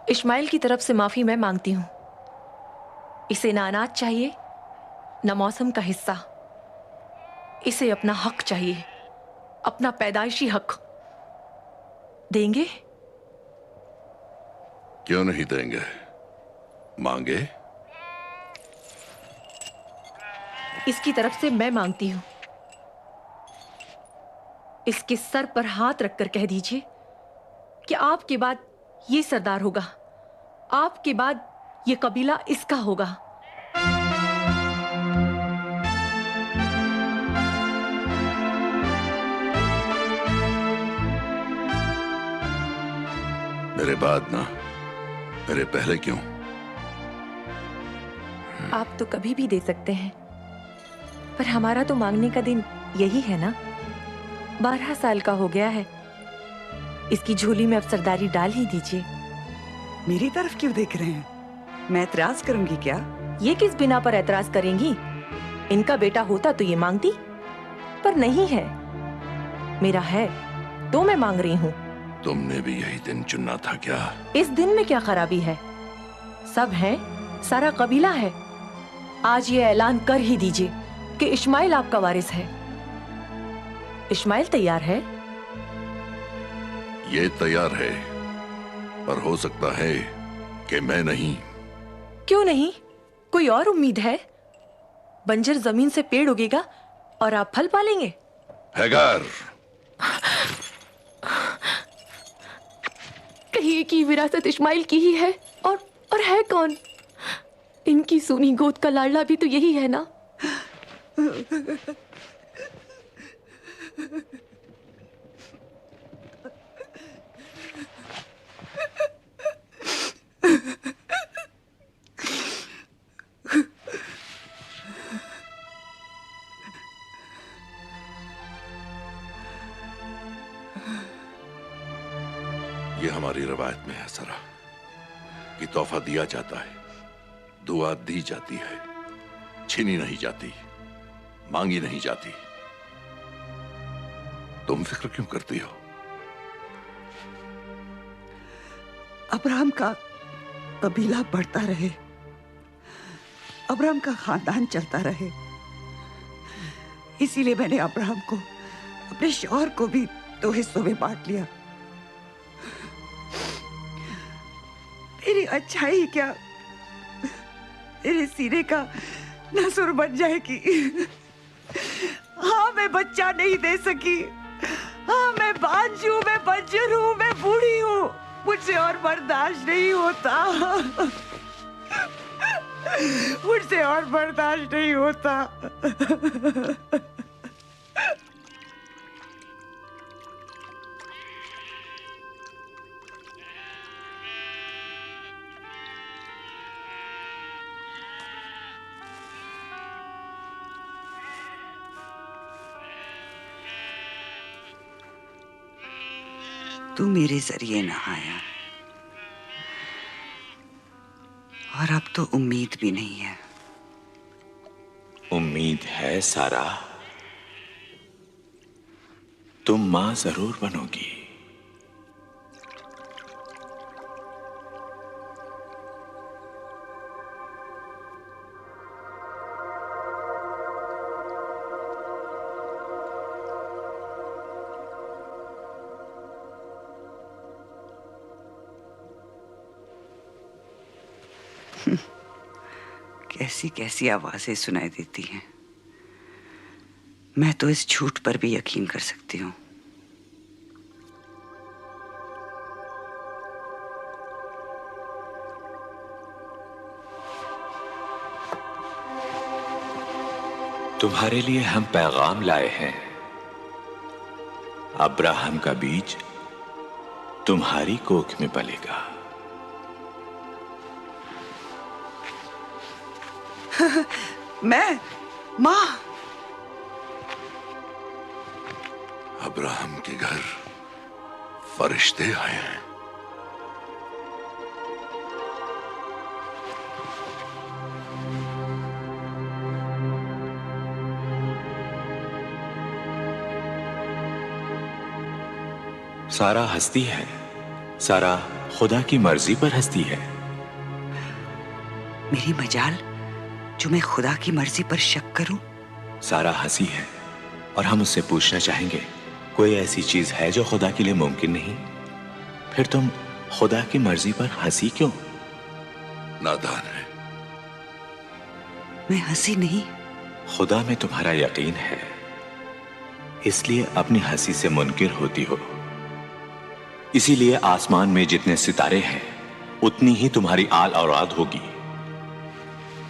इस्माइल की तरफ से माफी मैं मांगती हूं। इसे ना अनाज चाहिए न मौसम का हिस्सा। इसे अपना हक चाहिए, अपना पैदाइशी हक। देंगे? क्यों नहीं देंगे? मांगे। इसकी तरफ से मैं मांगती हूं। इसके सर पर हाथ रखकर कह दीजिए कि आपके बाद ये सरदार होगा, आपके बाद ये कबीला इसका होगा। मेरे बाद ना, मेरे पहले क्यों? आप तो कभी भी दे सकते हैं, पर हमारा तो मांगने का दिन यही है ना। 12 साल का हो गया है। इसकी झोली में अब सरदारी डाल ही दीजिए। मेरी तरफ क्यों देख रहे हैं? मैं एतराज करूंगी क्या? ये किस बिना पर एतराज करेंगी? इनका बेटा होता तो ये मांगती, पर नहीं है। मेरा है तो मैं मांग रही हूँ। तुमने भी यही दिन चुनना था क्या? इस दिन में क्या खराबी है? सब हैं, सारा कबीला है। आज ये ऐलान कर ही दीजिए कि इस्माइल आपका वारिस है। इस्माइल तैयार है? ये तैयार है, पर हो सकता है कि मैं नहीं। क्यों नहीं? कोई और उम्मीद है? बंजर जमीन से पेड़ उगेगा और आप फल पालेंगे। हैगार, कहिए कि विरासत इस्माइल की ही है, और है कौन? इनकी सूनी गोद का लाडला भी तो यही है ना। ये हमारी रवायत में है सरा कि तोहफा दिया जाता है, दुआ दी जाती है, छीनी नहीं जाती, मांगी नहीं जाती। तुम फिक्र क्यों करती हो? अब्राहम का कबीला बढ़ता रहे, अब्राहम का खानदान चलता रहे, इसीलिए मैंने अब्राहम को, अपने शौहर को भी 2 हिस्सों में बांट लिया। तेरी अच्छाई क्या तेरे सीने का नसुर बन जाएगी। हाँ, मैं बच्चा नहीं दे सकी। हाँ, मैं बांझ हूँ, मैं बंजर हूँ, मैं बूढ़ी हूँ। मुझसे और बर्दाश्त नहीं होता। मुझसे और बर्दाश्त नहीं होता। तू मेरे जरिए ना आया, और अब तो उम्मीद भी नहीं है। उम्मीद है सारा। तुम मां जरूर बनोगी। कैसी कैसी आवाजें सुनाई देती हैं। मैं तो इस झूठ पर भी यकीन कर सकती हूँ। तुम्हारे लिए हम पैगाम लाए हैं। अब्राहम का बीज तुम्हारी कोख में पलेगा। मैं मां। अब्राहम के घर फरिश्ते आए हैं। सारा हंसती है। सारा खुदा की मर्जी पर हंसती है। मेरी मजाल जो मैं खुदा की मर्जी पर शक करूं। सारा हंसी है और हम उससे पूछना चाहेंगे, कोई ऐसी चीज है जो खुदा के लिए मुमकिन नहीं? फिर तुम खुदा की मर्जी पर हंसी क्यों? नादान है। मैं हंसी नहीं। खुदा में तुम्हारा यकीन है, इसलिए अपनी हंसी से मुनकिर होती हो। इसीलिए आसमान में जितने सितारे हैं उतनी ही तुम्हारी आल औलाद होगी,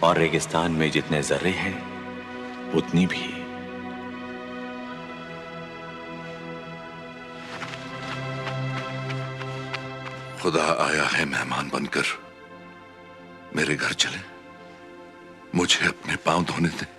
और रेगिस्तान में जितने जर्रे हैं उतनी भी। खुदा आया है मेहमान बनकर। मेरे घर चले, मुझे अपने पांव धोने दे।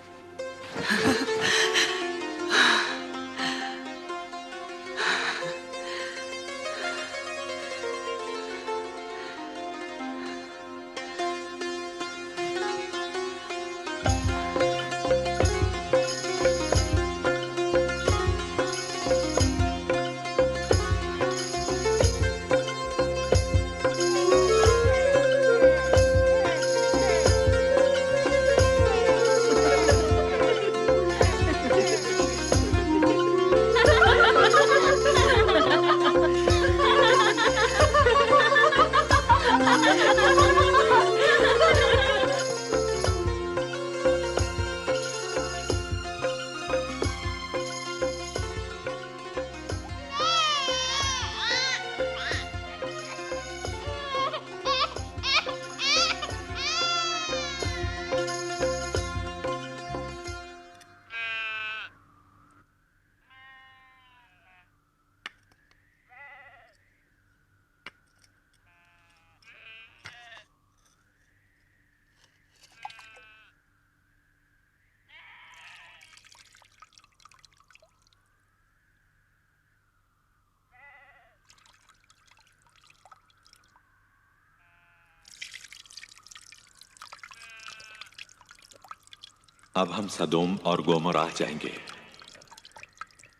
अब हम सदोम और गोमोराह जाएंगे,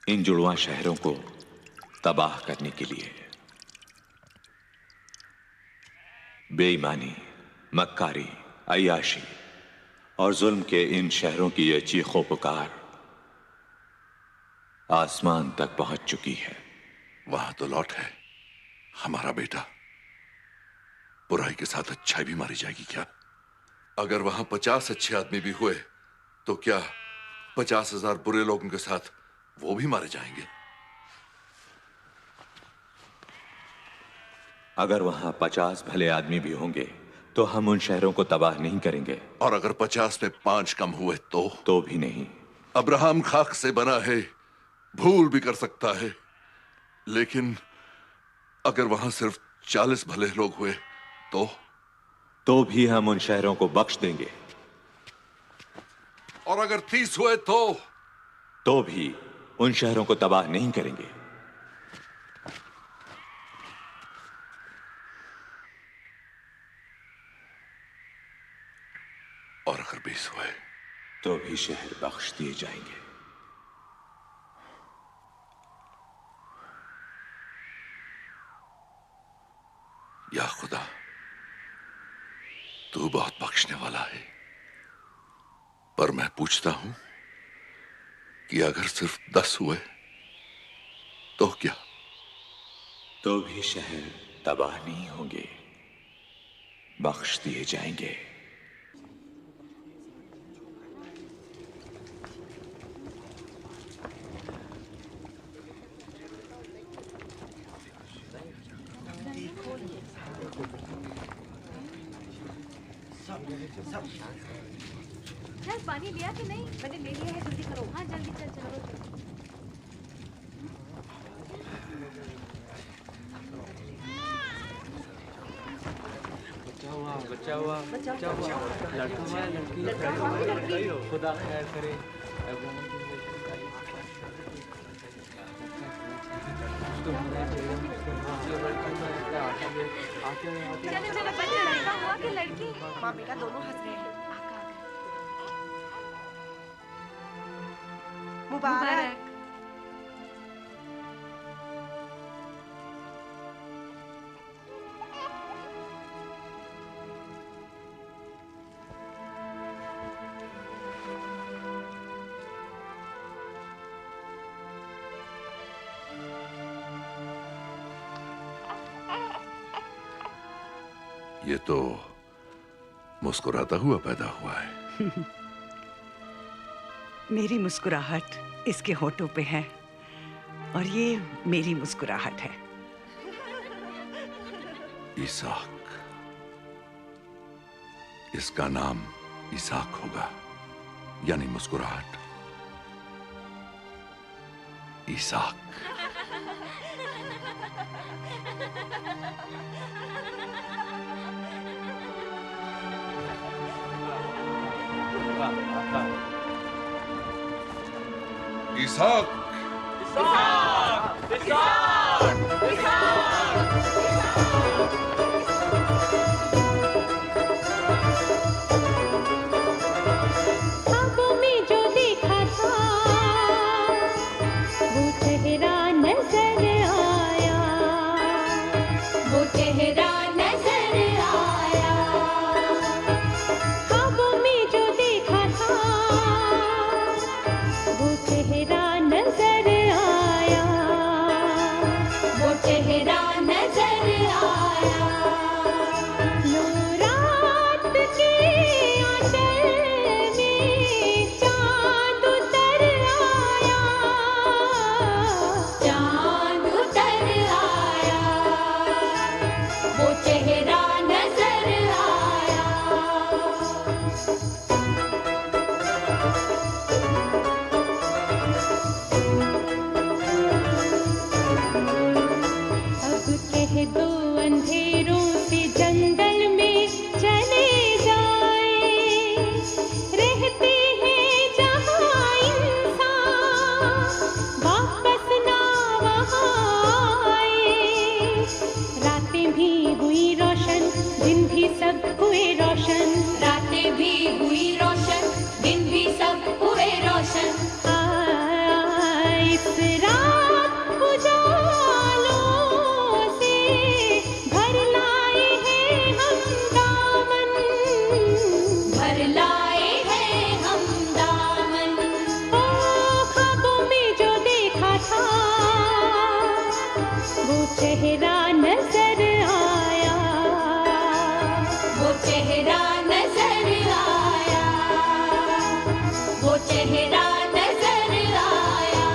इन जुड़वां शहरों को तबाह करने के लिए। बेईमानी, मक्कारी, अय्याशी और जुल्म के इन शहरों की यह चीखों पुकार आसमान तक पहुंच चुकी है। वहां तो लौट है हमारा बेटा। बुराई के साथ अच्छाई भी मारी जाएगी क्या? अगर वहां 50 अच्छे आदमी भी हुए तो क्या 50,000 बुरे लोगों के साथ वो भी मारे जाएंगे? अगर वहां 50 भले आदमी भी होंगे तो हम उन शहरों को तबाह नहीं करेंगे। और अगर 50 में 5 कम हुए तो भी नहीं। अब्राहम खाक से बना है, भूल भी कर सकता है, लेकिन अगर वहां सिर्फ 40 भले लोग हुए तो भी हम उन शहरों को बख्श देंगे। और अगर 30 हुए तो भी उन शहरों को तबाह नहीं करेंगे। और अगर 20 हुए तो भी शहर बख्श दिए जाएंगे। या खुदा, तू बहुत बख्शने वाला है, पर मैं पूछता हूं कि अगर सिर्फ 10 हुए तो क्या? तो भी शहर तबाह नहीं होंगे, बख्श दिए जाएंगे। यार पानी लिया कि नहीं? मैंने ले लिया है, जल्दी करो। हाँ जल्दी चल चलो। बचा हुआ लड़का हुआ लड़की, खुदा खैर करे। चलो चलो बच्चा लड़का हुआ कि लड़की? माँ बेटा दोनों हंस रहे हैं। मुबारक। ये तो मुस्कुराता हुआ पैदा हुआ है। मेरी मुस्कुराहट इसके होठों पे है और ये मेरी मुस्कुराहट है। इसाक, इसका नाम इसाक होगा, यानी मुस्कुराहट। इसाक। इसाक। ख्वाबों में जो देखा था वो चेहरा नजर आया, वो चेहरा नजर आया। ख्वाबों में जो देखा था वो चेहरा नजर आया, वो चेहरा नजर आया। लो रात के आंचल में चांद उतर आया, चांद उतर आया, वो चेहरा नजर आया। अब कह दो अंधेरों से जंगल में चले जाए, रहते हैं जहाँ इंसान वापस ना वहाँ आए। रातें भी हुई रोशन, दिन भी सब हुए रोशन, रातें भी हुई रोशन, दिन भी सब हुए रोशन। इस रात उजालों से भर लाए हैं हम दामन, भर लाए हैं हम दामन। ओ ख्वाबों में जो देखा था वो चेहरा नजर आया, वो चेहरा नजर आया, वो चेहरा नजर आया,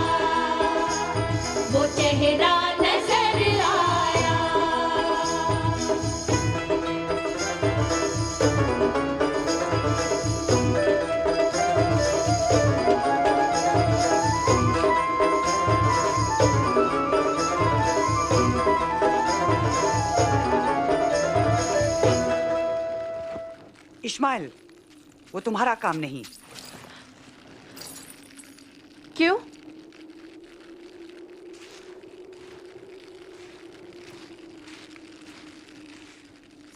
वो चेहरा नजर आया। इस्माइल, वो तुम्हारा काम नहीं। क्यों?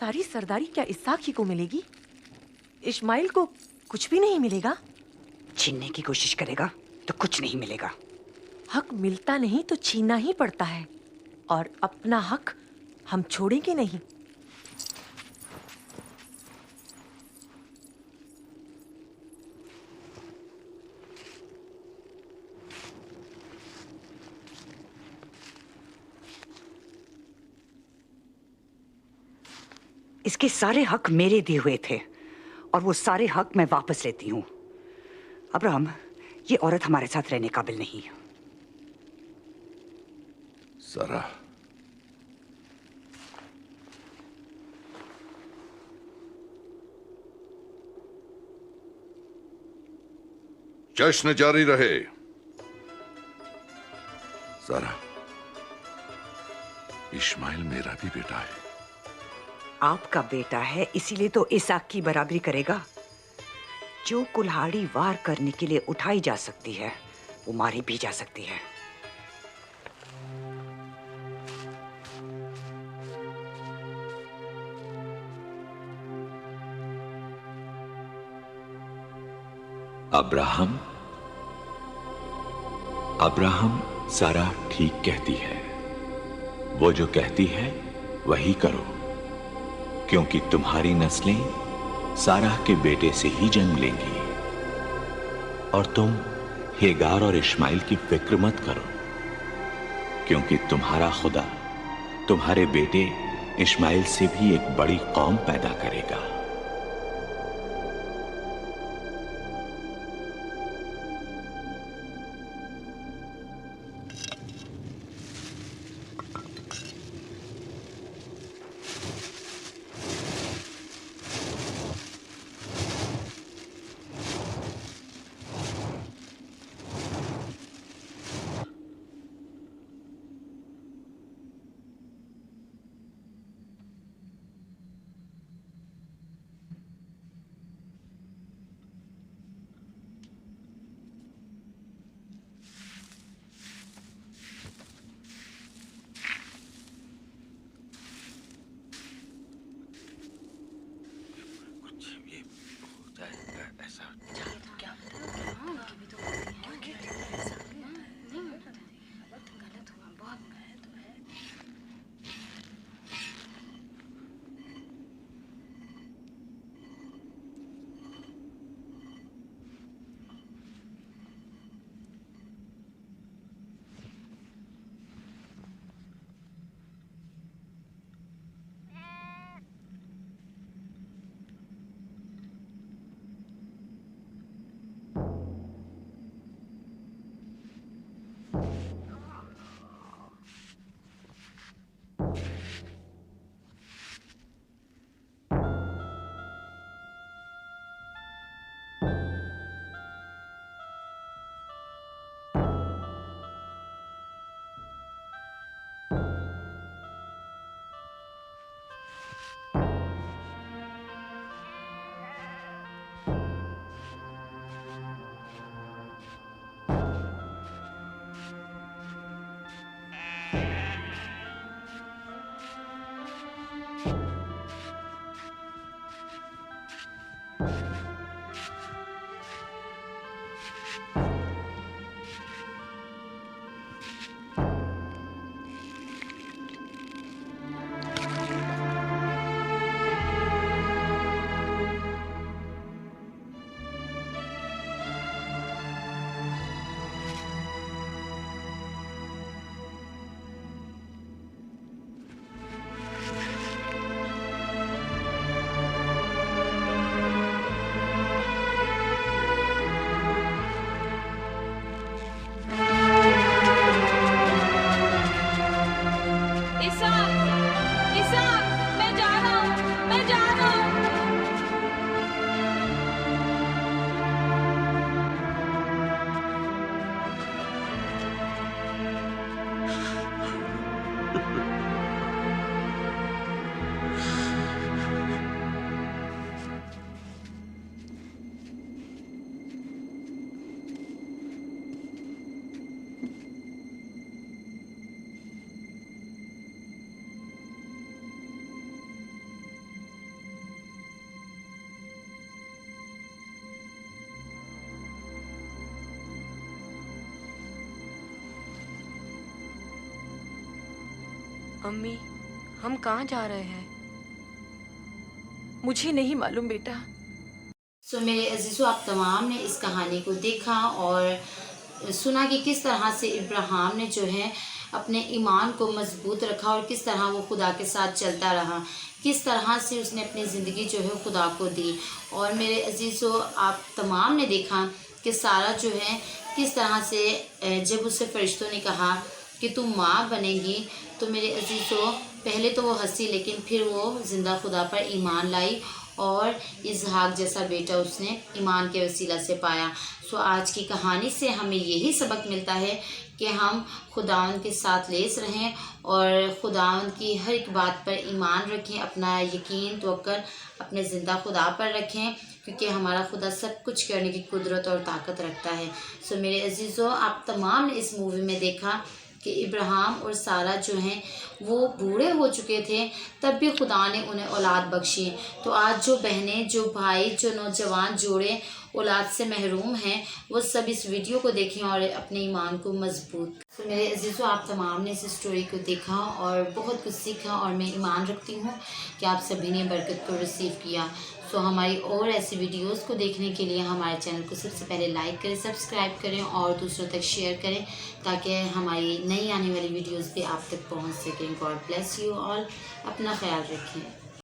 सारी सरदारी क्या इसाक ही को मिलेगी? इस्माइल को कुछ भी नहीं मिलेगा? छीनने की कोशिश करेगा तो कुछ नहीं मिलेगा। हक मिलता नहीं तो छीनना ही पड़ता है, और अपना हक हम छोड़ेंगे नहीं। इसके सारे हक मेरे दिए हुए थे और वो सारे हक मैं वापस लेती हूँ। अब्राहम, ये औरत हमारे साथ रहने काबिल नहीं। सारा, जश्न जारी रहे। सारा, इस्माइल मेरा भी बेटा है। आपका बेटा है, इसीलिए तो इसाक की बराबरी करेगा। जो कुल्हाड़ी वार करने के लिए उठाई जा सकती है वो मारी भी जा सकती है। अब्राहम, सारा ठीक कहती है। वो जो कहती है वही करो, क्योंकि तुम्हारी नस्लें सारा के बेटे से ही जन्म लेंगी। और तुम हेगार और इस्माइल की फिक्र मत करो, क्योंकि तुम्हारा खुदा तुम्हारे बेटे इस्माइल से भी एक बड़ी कौम पैदा करेगा। अम्मी, हम कहाँ जा रहे हैं? मुझे नहीं मालूम बेटा। सो मेरे अजीज़ों, आप तमाम ने इस कहानी को देखा और सुना कि किस तरह से इब्राहिम ने जो है अपने ईमान को मजबूत रखा और किस तरह वो खुदा के साथ चलता रहा, किस तरह से उसने अपनी ज़िंदगी जो है खुदा को दी। और मेरे अजीज़ों, आप तमाम ने देखा कि सारा जो है किस तरह से जब उससे फरिश्तों ने कहा कि तुम माँ बनेगी, तो मेरे अजीज़ों पहले तो वो हंसी, लेकिन फिर वो ज़िंदा खुदा पर ईमान लाई और इसहाक जैसा बेटा उसने ईमान के वसीला से पाया। सो आज की कहानी से हमें यही सबक मिलता है कि हम खुदावंद के साथ लेस रहें और खुदावंद की हर एक बात पर ईमान रखें, अपना यकीन तवक्कुल अपने ज़िंदा खुदा पर रखें, क्योंकि हमारा खुदा सब कुछ करने की कुदरत और ताकत रखता है। सो मेरे अजीज़ों, आप तमाम ने इस मूवी में देखा कि इब्राहिम और सारा जो हैं वो बूढ़े हो चुके थे, तब भी खुदा ने उन्हें औलाद बख्शी। तो आज जो बहनें, जो भाई, जो नौजवान जोड़े औलाद से महरूम हैं, वो सब इस वीडियो को देखें और अपने ईमान को मजबूत। तो मेरे अजीज़ों, आप तमाम ने इस स्टोरी को देखा और बहुत कुछ सीखा और मैं ईमान रखती हूँ कि आप सभी ने बरकत को रिसीव किया। सो हमारी और ऐसी वीडियोस को देखने के लिए हमारे चैनल को सबसे पहले लाइक करें, सब्सक्राइब करें और दूसरों तक शेयर करें, ताकि हमारी नई आने वाली वीडियोस भी आप तक पहुँच सकें। God bless you all. अपना ख्याल रखें।